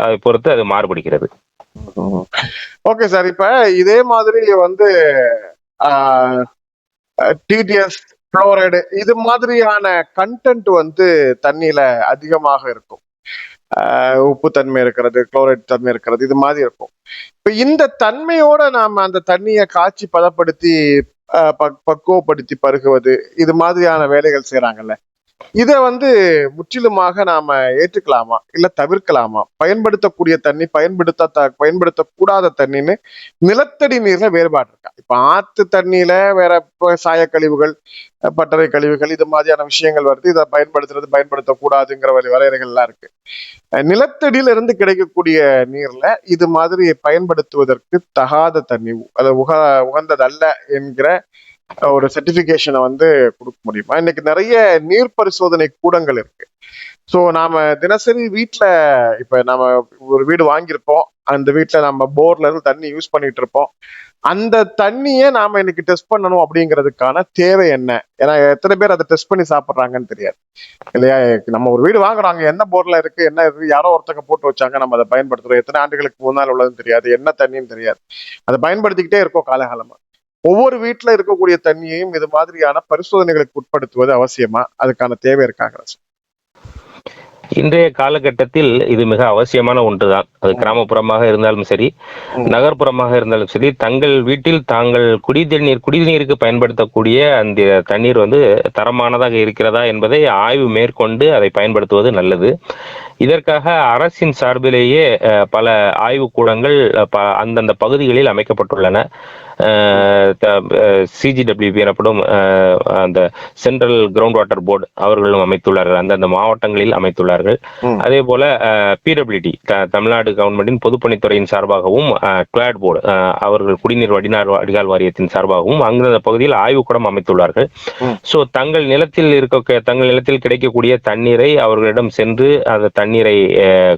அதை பொறுத்து அது மாறுபடுகிறது. ஓகே சார், இப்ப இதே மாதிரி வந்து டிடிஎஸ், புளோரைடு இது மாதிரியான கண்டென்ட் வந்து தண்ணியில அதிகமாக இருக்கும். உப்பு தன்மை இருக்கிறது, குளோரைட் தன்மை இருக்கிறது, இது மாதிரி இருக்கும். இப்ப இந்த தன்மையோட நாம அந்த தண்ணியை காய்ச்சி பதப்படுத்தி பக்குவப்படுத்தி பருகுவது, இது மாதிரியான வேலைகள் செய்யறாங்கல்ல. இத வந்து முற்றிலுமாக நாம ஏற்றுக்கலாமா இல்ல தவிர்க்கலாமா? பயன்படுத்தக்கூடிய தண்ணி, பயன்படுத்தக்கூடாத தண்ணின்னு நிலத்தடி நீர்ல வேறுபாடு இருக்கா? இப்ப ஆத்து தண்ணியில வேற சாயக்கழிவுகள், பட்டறை கழிவுகள், இது மாதிரியான விஷயங்கள் வருது. இதை பயன்படுத்தக்கூடாதுங்கிற வரையறைகள் எல்லாம் இருக்கு. நிலத்தடியில இருந்து கிடைக்கக்கூடிய நீர்ல இது மாதிரி பயன்படுத்துவதற்கு தகாத தண்ணி, அது உகந்ததல்ல என்கிற ஒரு சர்டிபிகேஷனை வந்து கொடுக்க முடியுமா? இன்னைக்கு நிறைய நீர் பரிசோதனை கூடங்கள் இருக்கு. சோ நாம தினசரி வீட்டுல, இப்ப நம்ம ஒரு வீடு வாங்கியிருப்போம், அந்த வீட்டுல நம்ம போர்ல இருந்து தண்ணி யூஸ் பண்ணிட்டு இருப்போம். அந்த தண்ணியை நாம இன்னைக்கு டெஸ்ட் பண்ணணும் அப்படிங்கிறதுக்கான தேவை என்ன? ஏன்னா எத்தனை பேர் அதை டெஸ்ட் பண்ணி சாப்பிட்றாங்கன்னு தெரியாது இல்லையா? நம்ம ஒரு வீடு வாங்குறாங்க, என்ன போர்ல இருக்கு, என்ன இருக்கு, யாரோ ஒருத்தங்க போட்டு வச்சாங்க, நம்ம அதை பயன்படுத்துறோம். எத்தனை ஆண்டுகளுக்கு முன்னால் உள்ளதுன்னு தெரியாது, என்ன தண்ணின்னு தெரியாது, அதை பயன்படுத்திக்கிட்டே இருக்கோம் காலகாலமா. ஒவ்வொரு வீட்டுல இருக்கக்கூடிய தண்ணியையும் இது மாதிரியான பரிசோதனைகளுக்கு உட்படுத்துவது அவசியமா? அதுக்கான தேவை இருக்காங்க? இன்றைய காலகட்டத்தில் இது மிக அவசியமான ஒன்றுதான். அது கிராமப்புறமாக இருந்தாலும் சரி, நகர்ப்புறமாக இருந்தாலும் சரி, தங்கள் வீட்டில் தாங்கள் குடிநீருக்கு பயன்படுத்தக்கூடிய அந்த தண்ணீர் வந்து தரமானதாக இருக்கிறதா என்பதை ஆய்வு மேற்கொண்டு அதை பயன்படுத்துவது நல்லது. இதற்காக அரசின் சார்பிலேயே பல ஆய்வுக்கூடங்கள் அந்தந்த பகுதிகளில் அமைக்கப்பட்டுள்ளன. CGWB எனப்படும் அந்த சென்ட்ரல் கிரவுண்ட் வாட்டர் போர்டு அவர்களும் அமைத்துள்ளார்கள், அந்தந்த மாவட்டங்களில் அமைத்துள்ளார்கள். அதே போல PWD தமிழ்நாடு கவர்மெண்டின் பொதுப்பணித்துறையின் சார்பாகவும், கிளாட் போர்டு அவர்கள் குடிநீர் வடிகால் வாரியத்தின் சார்பாகவும் அந்தந்த பகுதியில் ஆய்வுக்கூடம் அமைத்துள்ளார்கள். சோ தங்கள் நிலத்தில் கிடைக்கக்கூடிய தண்ணீரை அவர்களிடம் சென்று அந்த தண்ணீரை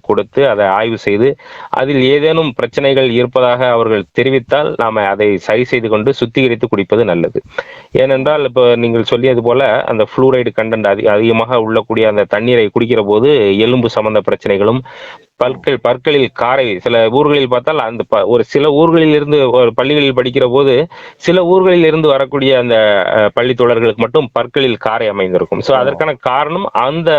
கொடுத்து அதை ஆய்வு செய்து அதில் ஏதேனும் பிரச்சனைகள் இருப்பதாக அவர்கள் தெரிவித்தால் நாம அதை சரி செய்து கொண்டு சுத்திகரித்து குடிப்பது நல்லது. ஏனென்றால் இப்ப நீங்கள் சொல்லியது போல அந்த புளூரைடு கண்டென்ட் அதிகமாக உள்ளக்கூடிய அந்த தண்ணீரை குடிக்கிற போது எலும்பு சம்பந்த பிரச்சனைகளும், பற்களில் காரை, சில ஊர்களில் பார்த்தால் அந்த ஒரு சில ஊர்களில் இருந்து ஒரு பள்ளிகளில் படிக்கிற போது சில ஊர்களில் இருந்து வரக்கூடிய அந்த பள்ளி தோழர்களுக்கு மட்டும் பற்களில் காரை அமைந்திருக்கும். சோ அதற்கான காரணம் அந்த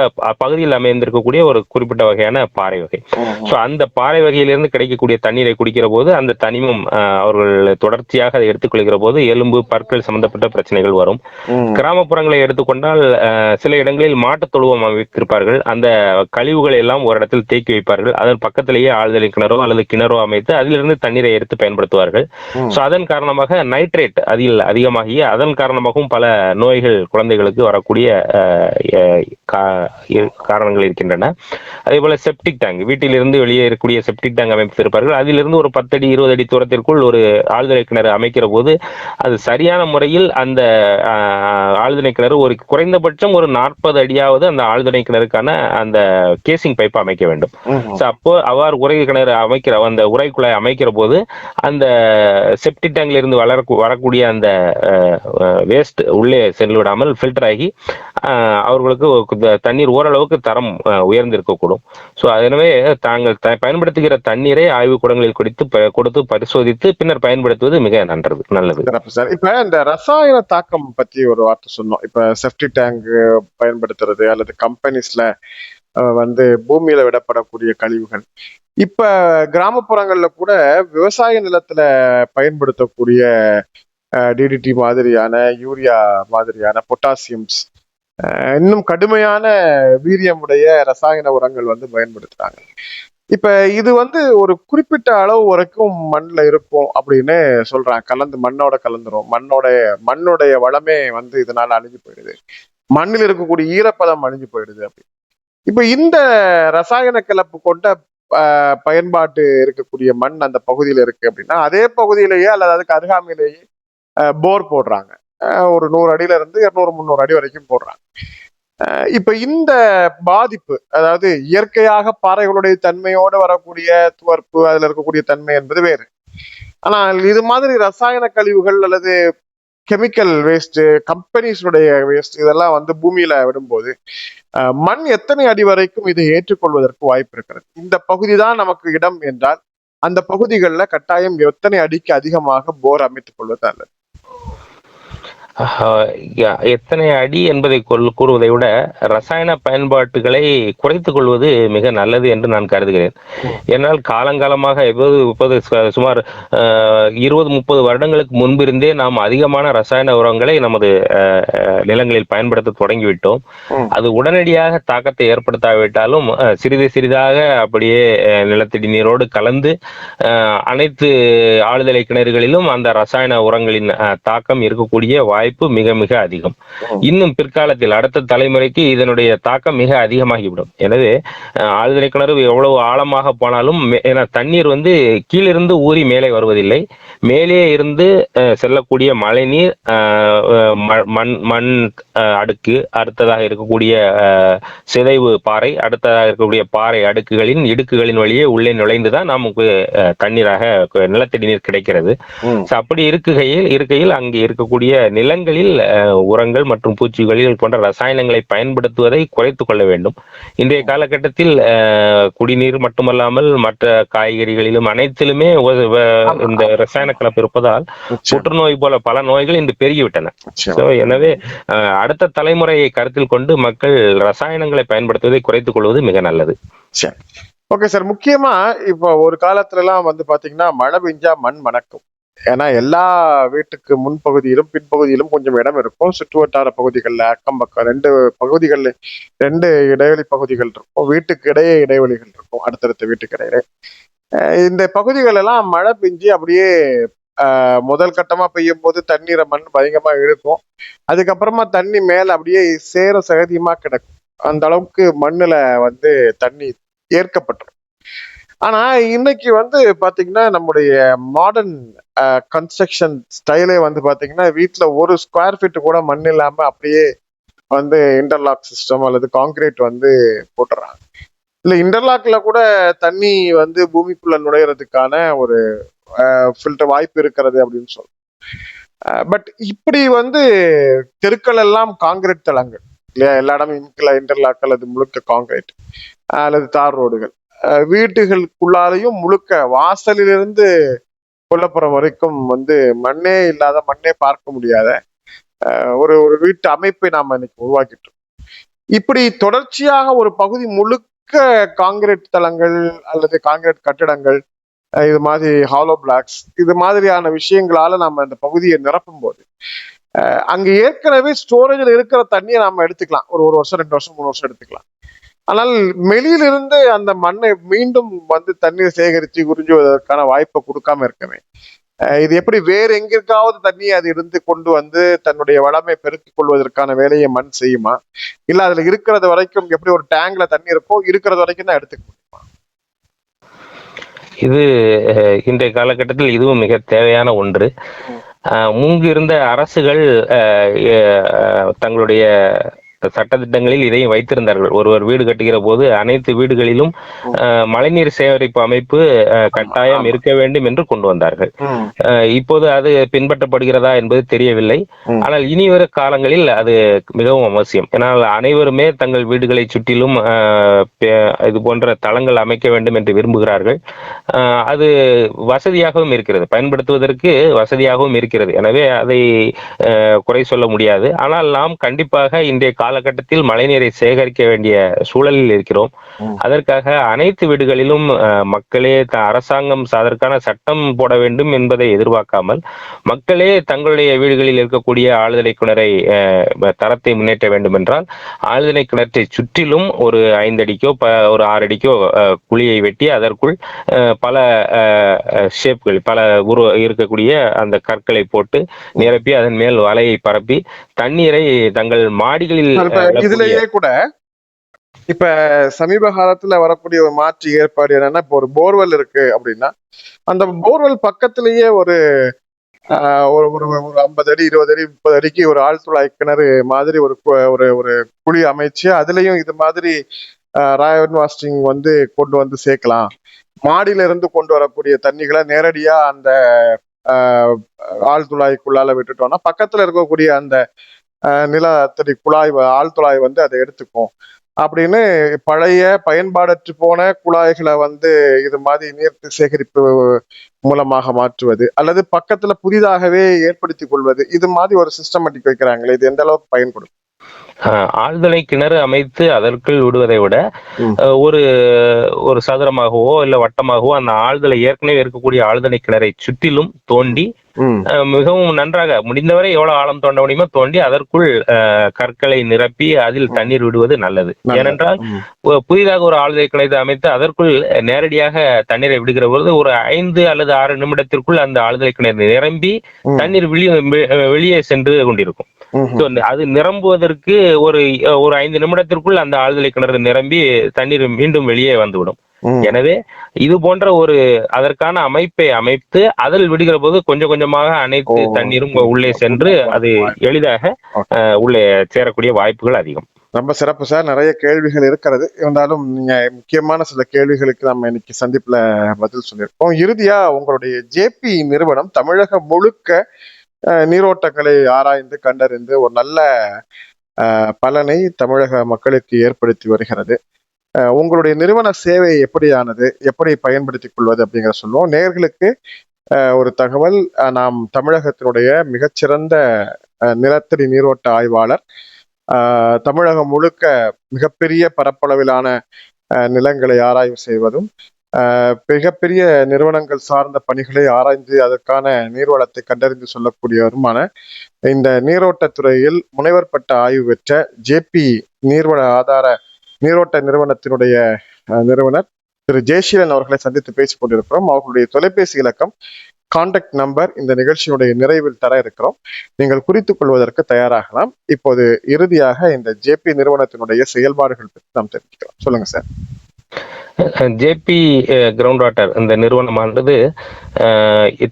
பகுதியில் அமைந்திருக்கக்கூடிய ஒரு குறிப்பிட்ட வகையான பாறை வகை. சோ அந்த பாறை வகையிலிருந்து கிடைக்கக்கூடிய தண்ணீரை குடிக்கிற போது அந்த தனிமம் அவர்கள் தொடர்ச்சியாக அதை எடுத்துக்கொள்கிற போது எலும்பு, பற்கள் சம்பந்தப்பட்ட பிரச்சனைகள் வரும். கிராமப்புறங்களை எடுத்துக்கொண்டால் சில இடங்களில் மாட்டுத் தொழுவம் அமைத்திருப்பார்கள். அந்த கழிவுகளை எல்லாம் ஒரு இடத்தில் தேக்கி வைப்பார்கள். அதன் பக்கத்திலேயே ஆழ்துளை கிணறோ அல்லது கிணறோ அமைத்து அதிலிருந்து தண்ணீரை எடுத்து பயன்படுத்துவார்கள். சோ அதன் காரணமாக நைட்ரேட் அதிகமாகி அதன் காரணமாகவும் பல நோய்கள் குழந்தைகளுக்கு வரக்கூடிய காரணங்கள் இருக்கின்றன. அதே போல செப்டிக் டேங்க், வீட்டிலிருந்து வெளியே இருக்கக்கூடிய செப்டிக் டேங்க் அமைத்திருப்பார்கள். அதிலிருந்து ஒரு 10 அடி 20 அடி தூரத்திற்குள் ஒரு ஆழ்துளை கிணறு அமைக்கிற போது அது சரியான முறையில் அந்த ஆழ்துளை கிணறு ஒரு குறைந்தபட்சம் ஒரு 40 அடியாவது அந்த ஆழ்துளை கிணறுக்கான அந்த கேசிங் பைப் அமைக்க வேண்டும். அப்போ அவ்வாறு உரை கிணறு அந்த உரைக்குழாய் அமைக்கிற போது அந்த செப்டிக் டேங்க்ல இருந்து வரக்கூடிய அந்த வேஸ்ட் உள்ளே சென்று விடாமல் ஃபில்டர் ஆகி அவர்களுக்கு தண்ணீர் ஓரளவுக்கு தரம் உயர்ந்திருக்கக்கூடும். ஸோ எனவே தாங்கள் பயன்படுத்துகிற தண்ணீரை ஆய்வுக்கூடங்களில் கொடுத்து பரிசோதித்து பின்னர் பயன்படுத்துவது மிக நல்லது. இப்ப இந்த ரசாயன தாக்கம் பத்தி ஒரு வார்த்தை சொன்னோம். இப்ப செப்டிக் டேங்க் பயன்படுத்துறது அல்லது கம்பெனிஸ்ல வந்து பூமியில விடப்படக்கூடிய கழிவுகள், இப்ப கிராமப்புறங்கள்ல கூட விவசாய நிலத்துல பயன்படுத்தக்கூடிய DDT மாதிரியான, யூரியா மாதிரியான, பொட்டாசியம்ஸ், இன்னும் கடுமையான வீரியமுடைய ரசாயன உரங்கள் வந்து பயன்படுத்துறாங்க. இப்ப இது வந்து ஒரு குறிப்பிட்ட அளவு வரைக்கும் மண்ணில் இருக்கும் அப்படின்னு சொல்றாங்க. மண்ணோட கலந்துரும், மண்ணுடைய வளமே வந்து இதனால அழிஞ்சு போயிடுது, மண்ணில் இருக்கக்கூடிய ஈரப்பதம் அழிஞ்சு போயிடுது அப்படி. இப்ப இந்த ரசாயன கலப்பு கொண்ட பயன்பாட்டு இருக்கக்கூடிய மண் அந்த பகுதியில இருக்கு அப்படின்னா அதே பகுதியிலேயே அல்லது அதுக்கு அருகாமையிலேயே போர் போடுறாங்க. ஒரு 100 அடியில இருந்து 200-300 அடி வரைக்கும் போடுறாங்க. இப்ப இந்த பாதிப்பு, அதாவது இயற்கையாக பாறைகளுடைய தன்மையோடு வரக்கூடிய துவர்ப்பு, அதுல இருக்கக்கூடிய தன்மை என்பது வேறு. ஆனால் இது மாதிரி ரசாயன கழிவுகள் அல்லது கெமிக்கல் வேஸ்ட், கம்பெனிஸுடைய வேஸ்ட், இதெல்லாம் வந்து பூமியில விடும்போது மண் எத்தனை அடி வரைக்கும் இதை ஏற்றுக்கொள்வதற்கு வாய்ப்பு இருக்கிறது? இந்த பகுதி தான் நமக்கு இடம் என்றால் அந்த பகுதிகளில் கட்டாயம் எத்தனை அடிக்கு அதிகமாக போர் அமைத்துக் கொள்வது அல்லது? எத்தனை அடி என்பதை கூறுவதை விட ரசாயன பயன்பாட்டுகளை குறைத்துக் கொள்வது மிக நல்லது என்று நான் கருதுகிறேன். ஏன்னால் காலங்காலமாக சுமார் 20-30 வருடங்களுக்கு முன்பிருந்தே நாம் அதிகமான ரசாயன உரங்களை நமது நிலங்களில் பயன்படுத்த தொடங்கிவிட்டோம். அது உடனடியாக தாக்கத்தை ஏற்படுத்தாவிட்டாலும் சிறிது சிறிதாக அப்படியே நிலத்தடி நீரோடு கலந்து அனைத்து ஆழ்துளை கிணறுகளிலும் அந்த ரசாயன உரங்களின் தாக்கம் இருக்கக்கூடிய வாய்ப்பு மிக மிக அதிகம். இன்னும் பிற்காலத்தில் அடுத்த தலைமுறைக்கு இதனுடைய தாக்கம் மிக அதிகமாகிவிடும். எனவே ஆழ்துளை கிணறு எவ்வளவு ஆழமாக போனாலும் தண்ணீர் கீழிருந்து ஊறி மேலே வருவதில்லை. மேலே இருந்து செல்லக்கூடிய மழைநீர், மண் அடுக்கு, அடுத்ததாக இருக்கக்கூடிய சிதைவு பாறை, அடுத்ததாக இருக்கக்கூடிய பாறை அடுக்குகளின் இடுக்குகளின் வழியே உள்ளே நுழைந்துதான் நமக்கு தண்ணீராக நிலத்தடி நீர் கிடைக்கிறது. அப்படி இருக்கையில் அங்கே இருக்கக்கூடிய நிலங்களில் உரங்கள் மற்றும் பூச்சிகளில் போன்ற ரசாயனங்களை பயன்படுத்துவதை குறைத்துக் கொள்ள வேண்டும். இன்றைய காலகட்டத்தில் குடிநீர் மட்டுமல்லாமல் மற்ற காய்கறிகளிலும் அனைத்திலுமே இந்த ரசாயன கலப்பு இருப்பதால் புற்றுநோய் போல பல நோய்கள் இன்று பெருகிவிட்டன. எனவே அடுத்த தலைமுறையை கருத்தில் கொண்டு மக்கள் ரசாயனங்களை பயன்படுத்துவதை குறைத்துக் கொள்வது மிக நல்லது. Okay sir. முக்கியமா இப்ப ஒரு காலத்துல எல்லாம் பாத்தீங்கன்னா மழை பெஞ்சா மண் மணக்கும். ஏன்னா எல்லா வீட்டுக்கு முன்பகுதியிலும் பின்பகுதியிலும் கொஞ்சம் இடம் இருக்கும். சுற்று வட்டார பகுதிகளில் அக்கம் பக்கம் 2 பகுதிகளில் 2 இடைவெளி பகுதிகள் இருக்கும். வீட்டுக்கு இடையே இடைவெளிகள் இருக்கும், அடுத்தடுத்த வீட்டுக்கு இடையே. இந்த பகுதிகள் எல்லாம் மழை பெஞ்சு அப்படியே முதல் கட்டமா பெய்யும் போது தண்ணீரை மண் பயங்கரமா இழுக்கும். அதுக்கப்புறமா தண்ணி மேல அப்படியே சேர சகதியமா கிடக்கும். அந்த அளவுக்கு மண்ணுல தண்ணி ஏற்கப்பட்டுரும். ஆனா இன்னைக்கு பாத்தீங்கன்னா நம்முடைய மாடர்ன் கன்ஸ்ட்ரக்ஷன் ஸ்டைலே பாத்தீங்கன்னா வீட்டுல 1 ஸ்கொயர் ஃபீட் கூட மண் இல்லாம அப்படியே இன்டர்லாக் சிஸ்டம் அல்லது கான்கிரீட் போட்டுறாங்க. இல்ல இன்டர்லாக்ல கூட தண்ணி பூமிக்குள்ள நுழையிறதுக்கான ஒரு ஃபில்டர் வாய்ப்பு இருக்கிறது அப்படின்னு சொல்றோம். பட் இப்படி தெருக்கள் எல்லாம் கான்கிரீட் தளங்கள் இல்லையா, எல்லா இடமும் இன்டர்லாக் அல்லது முழுக்க கான்கிரீட் அல்லது தார் ரோடுகள், வீட்டுகளுக்குள்ளாரையும் முழுக்க வாசலிலிருந்து கொல்லப்புறம் வரைக்கும் மண்ணே இல்லாத, மண்ணே பார்க்க முடியாத ஒரு வீட்டு அமைப்பை நாம இன்னைக்கு உருவாக்கிட்டோம். இப்படி தொடர்ச்சியாக ஒரு பகுதி முழுக்க கான்கிரீட் தளங்கள் அல்லது கான்கிரீட் கட்டிடங்கள், இது மாதிரி ஹாலோ பிளாக்ஸ், இது மாதிரியான விஷயங்களால நம்ம இந்த பகுதியை நிரப்பும் போது அங்க ஏற்கனவே ஸ்டோரேஜில் இருக்கிற தண்ணியை நாம எடுத்துக்கலாம். ஒரு 1 வருஷம் 2 வருஷம் 3 வருஷம் எடுத்துக்கலாம். ஆனால் வெளியிலிருந்து அந்த மண்ணை மீண்டும் தண்ணீர் சேகரித்து உறிஞ்சுவதற்கான வாய்ப்பை கொடுக்காம இருக்கவே, இது எப்படி வேறு எங்கிருக்காவது தண்ணியை அது இருந்து கொண்டு தன்னுடைய வளமை பெருக்கிக் கொள்வதற்கான வேலையை மண் செய்யுமா? இல்ல அதுல இருக்கிறது வரைக்கும் எப்படி ஒரு டேங்க்ல தண்ணி இருக்கோ இருக்கிறது வரைக்கும் தான் எடுத்துக்க முடியுமா? இது இன்றைய காலகட்டத்தில் இதுவும் மிக தேவையான ஒன்று. முன்பு இருந்த அரசுகள் தங்களுடைய சட்டத்திட்டங்களில் இதையும் வைத்திருந்தார்கள். ஒருவர் வீடு கட்டுகிற போது அனைத்து வீடுகளிலும் மழைநீர் சேகரிப்பு அமைப்பு கட்டாயம் இருக்க வேண்டும் என்று கொண்டு வந்தார்கள். இப்போது அது பின்பற்றப்படுகிறதா என்பது தெரியவில்லை. ஆனால் இனி வரும் காலங்களில் அது மிகவும் அவசியம். ஏன்னால் அனைவருமே தங்கள் வீடுகளை சுற்றிலும் இது போன்ற தளங்கள் அமைக்க வேண்டும் என்று விரும்புகிறார்கள். அது வசதியாகவும் இருக்கிறது, பயன்படுத்துவதற்கு வசதியாகவும் இருக்கிறது. எனவே அதை குறை சொல்ல முடியாது. ஆனால் நாம் கண்டிப்பாக இன்றைய காலகட்டத்தில் மழைநீரை சேகரிக்க வேண்டிய சூழலில் இருக்கிறோம். அதற்காக அனைத்து வீடுகளிலும் மக்களே அரசாங்கம் அதற்கான சட்டம் போட வேண்டும் என்பதை எதிர்பார்க்காமல் மக்களே தங்களுடைய வீடுகளில் இருக்கக்கூடிய ஆழ்துளை கிணறை தரத்தை முன்னேற்ற வேண்டும் என்றால் ஆழ்துளை கிணற்றை சுற்றிலும் ஒரு 5 அடிக்கோ ஒரு 6 அடிக்கோ குழியை வெட்டி அதற்குள் பல ஷேப்கள், பல இருக்கக்கூடிய அந்த கற்களை போட்டு நிரப்பி அதன் மேல் வலையை பரப்பி தண்ணீரை தங்கள் மாடிகளில் இதுலயே கூட இப்ப சமீப காலத்துல வரக்கூடிய ஒரு மாற்று ஏற்பாடு என்னன்னா, இப்ப ஒரு போர்வெல் இருக்கு அப்படின்னா அந்த போர்வெல் பக்கத்திலேயே ஒரு 50 அடி 20 அடி 30 அடிக்கு ஒரு ஆழ்துளை கிணறு மாதிரி ஒரு குழி அமைச்சு அதுலயும் இது மாதிரி ராயன் வாஸ்டிங் கொண்டு சேர்க்கலாம். மாடியில இருந்து கொண்டு வரக்கூடிய தண்ணிகளை நேரடியா அந்த ஆழ்துளாய்க்குள்ளால விட்டுட்டோம்னா பக்கத்துல இருக்கக்கூடிய அந்த நிலத்தடி குழாய் ஆழ்துளாய் அதை எடுத்துக்கும். அப்படின்னு பழைய பயன்பாடற்று போன குழாய்களை வந்து இது மாதிரி நீர் சேகரிப்பு மூலமாக மாற்றுவது, அல்லது பக்கத்துல புதிதாகவே ஏற்படுத்தி கொள்வது, இது மாதிரி ஒரு சிஸ்டமேட்டிக் வைக்கிறாங்களே, இது எந்த அளவுக்கு பயன்படும்? ஆழ்துளை கிணறு அமைத்து அதற்குள் விடுவதை விட ஒரு ஒரு சதுரமாகவோ இல்ல வட்டமாகவோ அந்த ஆழ்துளை ஏற்கனவே இருக்கக்கூடிய ஆழ்துளை கிணறை சுற்றிலும் தோண்டி மிகவும் நன்றாக முடிந்தவரை எவ்வளவு ஆழம் தோண்ட முடியுமோ தோண்டி அதற்குள் கற்களை நிரப்பி அதில் தண்ணீர் விடுவது நல்லது. ஏனென்றால் புதிதாக ஒரு ஆழ்துளை கிணறு அமைத்து அதற்குள் நேரடியாக தண்ணீரை விடுகிற பொழுது ஒரு 5 அல்லது 6 நிமிடத்திற்குள் அந்த ஆழ்துளை கிணறு நிரம்பி தண்ணீர் வெளியே சென்று கொண்டிருக்கும். அது நிரம்புவதற்கு ஒரு 5 நிமிடத்திற்குள் அந்த ஆழ்துளை கிணறு நிரம்பி தண்ணீர் மீண்டும் வெளியே வந்துவிடும். எனவே இது போன்ற ஒரு அதற்கான அமைப்பை அமைத்து அதில் விடுகிற போது கொஞ்சம் கொஞ்சமாக அனைத்து தண்ணீரும் உள்ளே சென்று அது எளிதாக உள்ளே சேரக்கூடிய வாய்ப்புகள் அதிகம். ரொம்ப சிறப்பு சார். நிறைய கேள்விகள் இருக்கிறது, இருந்தாலும் நீங்க முக்கியமான சில கேள்விகளுக்கு நம்ம இன்னைக்கு சந்திப்புல பதில் சொல்லியிருக்கோம். இறுதியா உங்களுடைய ஜேபி நிறுவனம் தமிழகம் முழுக்க நீரோட்டங்களை ஆராய்ந்து கண்டறிந்து ஒரு நல்ல பலனை தமிழக மக்களுக்கு ஏற்படுத்தி வருகிறது. உங்களுடைய நிறுவன சேவை எப்படியானது, எப்படி பயன்படுத்திக் கொள்வது அப்படிங்கிற சொல்லுவோம். நேயர்களுக்கு ஒரு தகவல், நாம் தமிழகத்தினுடைய மிகச்சிறந்த நிலத்தடி நீரோட்ட ஆய்வாளர். தமிழகம் முழுக்க மிகப்பெரிய பரப்பளவிலான நிலங்களை ஆராய்வு செய்வதும் மிகப்பெரிய நிறுவனங்கள் சார்ந்த பணிகளை ஆராய்ந்து அதற்கான நீர்வளத்தை கண்டறிந்து சொல்லக்கூடியவருமான இந்த நீரோட்டத்துறையில் முனைவர் பட்ட ஆய்வு பெற்ற ஜேபி நீர்வள ஆதார நீரோட்ட நிறுவனத்தினுடைய நிறுவனர் திரு ஜெயசீலன் அவர்களை சந்தித்து பேசிக் கொண்டிருக்கிறோம். அவர்களுடைய தொலைபேசி இலக்கம், கான்டாக்ட் நம்பர் இந்த நிகழ்ச்சியினுடைய நிறைவில் தர இருக்கிறோம். நீங்கள் குறித்துக் கொள்வதற்கு தயாராகலாம். இப்போது இறுதியாக இந்த ஜேபி நிறுவனத்தினுடைய செயல்பாடுகள் பற்றி நாம் தெரிஞ்சுக்கலாம். சொல்லுங்க சார். ஜேபி கிரவுண்ட் வாட்டர் இந்த நிறுவனமானது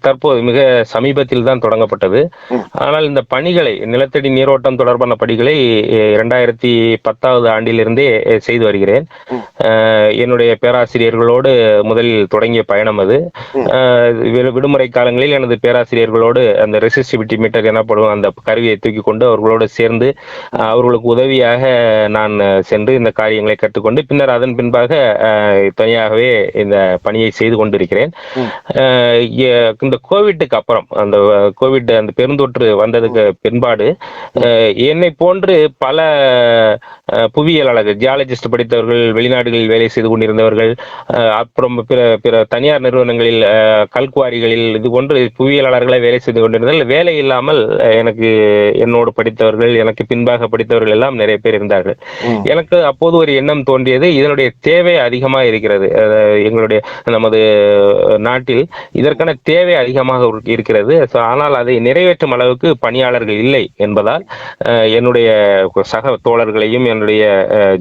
தற்போது மிக சமீபத்தில் தான் தொடங்கப்பட்டது. ஆனால் இந்த பணிகளை, நிலத்தடி நீரோட்டம் தொடர்பான பணிகளை 2010 ஆண்டிலிருந்தே செய்து வருகிறேன். என்னுடைய பேராசிரியர்களோடு முதலில் தொடங்கிய பயணம் அது. விடுமுறை காலங்களில் எனது பேராசிரியர்களோடு அந்த ரெசிஸ்டிவிட்டி மீட்டர் எனப்படும் அந்த கருவியை தூக்கி கொண்டு அவர்களோடு சேர்ந்து அவர்களுக்கு உதவியாக நான் சென்று இந்த காரியங்களை கற்றுக்கொண்டு பின்னர் அதன் பின்பாக தனியாகவே இந்த பணியை செய்து கொண்டிருக்கிறேன். இந்த கோவிட்டுக்கு அப்புறம், அந்த கோவிட் அந்த பெருந்தொற்று வந்ததுக்கு பின்பாடு என்னை போன்று பல புவியியலாளர்கள், ஜியாலஜிஸ்ட் படித்தவர்கள், வெளிநாடுகளில் வேலை செய்து கொண்டிருந்தவர்கள், அப்புறம் பிற தனியார் நிறுவனங்களில் கல்குவாரிகளில் இது போன்று புவியியலாளர்களை வேலை செய்து கொண்டிருந்தார்கள். வேலை இல்லாமல் எனக்கு என்னோடு படித்தவர்கள், எனக்கு பின்பாக படித்தவர்கள் எல்லாம் நிறைய பேர் இருந்தார்கள். எனக்கு அப்போது ஒரு எண்ணம் தோன்றியது, இதனுடைய தேவை அதிகமாக இருக்கிறது. எங்களுடைய நமது நாட்டில் இதற்கான தேவை அதிகமாக இருக்கிறது. ஆனால் அதை நிறைவேற்றும் அளவுக்கு பணியாளர்கள் இல்லை என்பதால் என்னுடைய சக தோழர்களையும் என்னுடைய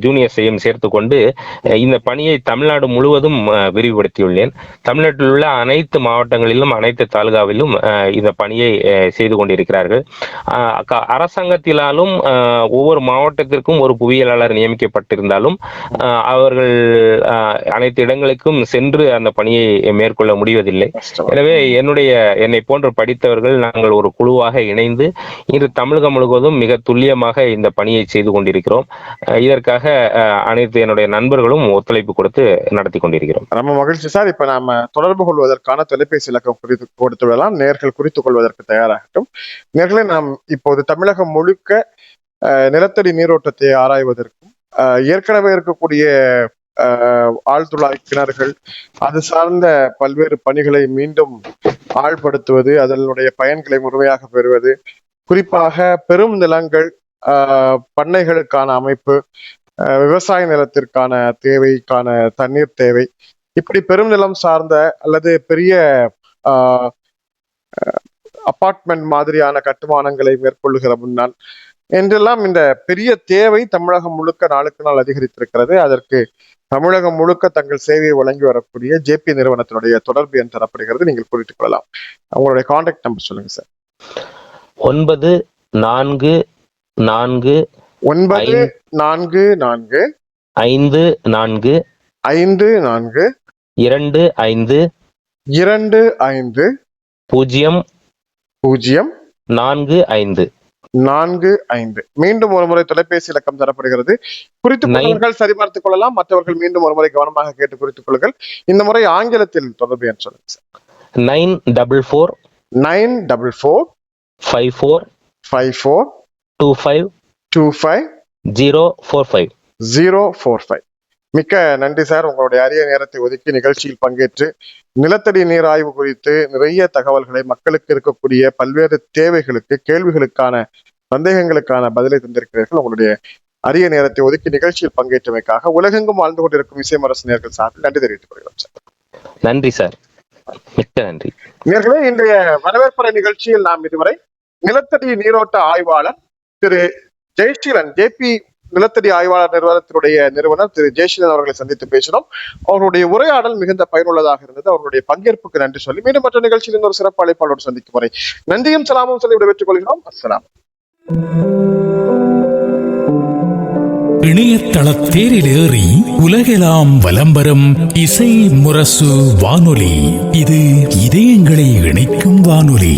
ஜூனியர்ஸையும் சேர்த்து கொண்டு இந்த பணியை தமிழ்நாடு முழுவதும் விரிவுபடுத்தியுள்ளேன். தமிழ்நாட்டில் உள்ள அனைத்து மாவட்டங்களிலும் அனைத்து தாலுகாவிலும் இந்த பணியை செய்து கொண்டிருக்கிறார்கள். அரசாங்கத்தினாலும் ஒவ்வொரு மாவட்டத்திற்கும் ஒரு புவியியலாளர் நியமிக்கப்பட்டிருந்தாலும் அவர்கள் அனைத்து இடங்களுக்கும் சென்று அந்த பணியை மேற்கொள்ள முடிவதில்லை. எனவே என்னை போன்று படித்தவர்கள் நாங்கள் ஒரு குழுவாக இணைந்து இன்று தமிழகம் முழுவதும் மிக துல்லியமாக இந்த பணியை செய்து கொண்டிருக்கிறோம். இதற்காக அனைத்து என்னுடைய நண்பர்களும் ஒத்துழைப்பு கொடுத்து நடத்தி கொண்டிருக்கிறோம். ரொம்ப மகிழ்ச்சி சார். இப்ப நாம தொடர்பு கொள்வதற்கான தொலைபேசி இலக்கம் கொடுத்து விடலாம். நேர்கள் குறித்துக் கொள்வதற்கு தயாராகட்டும். நேர்களை நாம் இப்போது தமிழகம் முழுக்க நிலத்தடி நீரோட்டத்தை ஆராய்வதற்கும் ஏற்கனவே இருக்கக்கூடிய ஆழ்துளை கிணறுகள், அது சார்ந்த பல்வேறு பணிகளை மீண்டும் ஆழ்படுத்துவது, அதனுடைய பயன்களை முழுமையாக பெறுவது, குறிப்பாக பெரும் நிலங்கள், பண்ணைகளுக்கான அமைப்பு, விவசாய நிலத்திற்கான தேவைக்கான தண்ணீர் தேவை, இப்படி பெரும் நிலம் சார்ந்த அல்லது பெரிய அபார்ட்மெண்ட் மாதிரியான கட்டுமானங்களை மேற்கொள்ளுகிற முன்னால் என்றெல்லாம் இந்த பெரிய தேவை தமிழகம் முழுக்க நாளுக்கு நாள் அதிகரித்திருக்கிறது. அதற்கு தமிழகம் முழுக்க தங்கள் சேவையை வழங்கி வரக்கூடிய ஜேபி நிறுவனத்தினுடைய தொடர்பு எண் தரப்படுகிறது. நீங்கள் குறித்துக் கொள்ளலாம். உங்களுடைய கான்டாக்ட் நம்பர் சொல்லுங்க சார். 9444 944 54 54 25 25 0 0 45. 45. மீண்டும் ஒரு முறை தொலைபேசி இலக்கம் தரப்படுகிறது. குறித்துக் கொள்ளுங்கள், சரிபார்த்துக் கொள்ளலாம். மற்றவர்கள் மீண்டும் ஒரு முறை கவனமாக கேட்டு குறித்துக் கொள்ளுங்கள். இந்த முறை ஆங்கிலத்தில் தொடர்பு எண் சொல்லுங்க சார். 944 944 54 54 25 25 045. 045. மிக்க நன்றி சார். உங்களுடைய அரிய நேரத்தை ஒதுக்கி நிகழ்ச்சியில் பங்கேற்று நிலத்தடி நீர் ஆய்வு குறித்து நிறைய தகவல்களை, மக்களுக்கு இருக்கக்கூடிய பல்வேறு தேவைகளுக்கு, கேள்விகளுக்கான, சந்தேகங்களுக்கான பதிலை தந்திருக்கிறீர்கள். உங்களுடைய அரிய நேரத்தை ஒதுக்கி நிகழ்ச்சியில் பங்கேற்றமைக்காக உலகெங்கும் வாழ்ந்து கொண்டிருக்கும் இசைமரசு நேயர்கள் சார்பில் நன்றி தெரிவித்துக் கொள்கிறோம் சார். நன்றி சார், மிக்க நன்றி. நேயர்களே, இன்றைய வரவேற்பறை நிகழ்ச்சியில் நாம் இதுவரை நிலத்தடி நீரோட்ட ஆய்வாளர் திரு ஜெயசீலன், ஜேபி நிலத்தடி ஆய்வாளர் நிறுவனத்தினுடைய நிறுவனர் திரு ஜெயசீலன் அவர்களை சந்தித்து பேசினோம். அவர்களுடைய உரையாடல் மிகுந்த பயனுள்ளதாக இருந்தது. அவருடைய பங்கேற்புக்கு நன்றி சொல்லி மீண்டும் மற்ற நிகழ்ச்சியில் இன்னொரு சிறப்பு அழைப்பாளரோடு சந்திக்கும் வரை நன்றியும் சலாமும் சொல்லி விடைபெற்றுக் கொள்கிறோம். அஸ்ஸலாம். இணையதள தேரிலேறி உலகெல்லாம் வலம் வரும் இசை முரசு வானொலி. இது இதயங்களை இணைக்கும் வானொலி.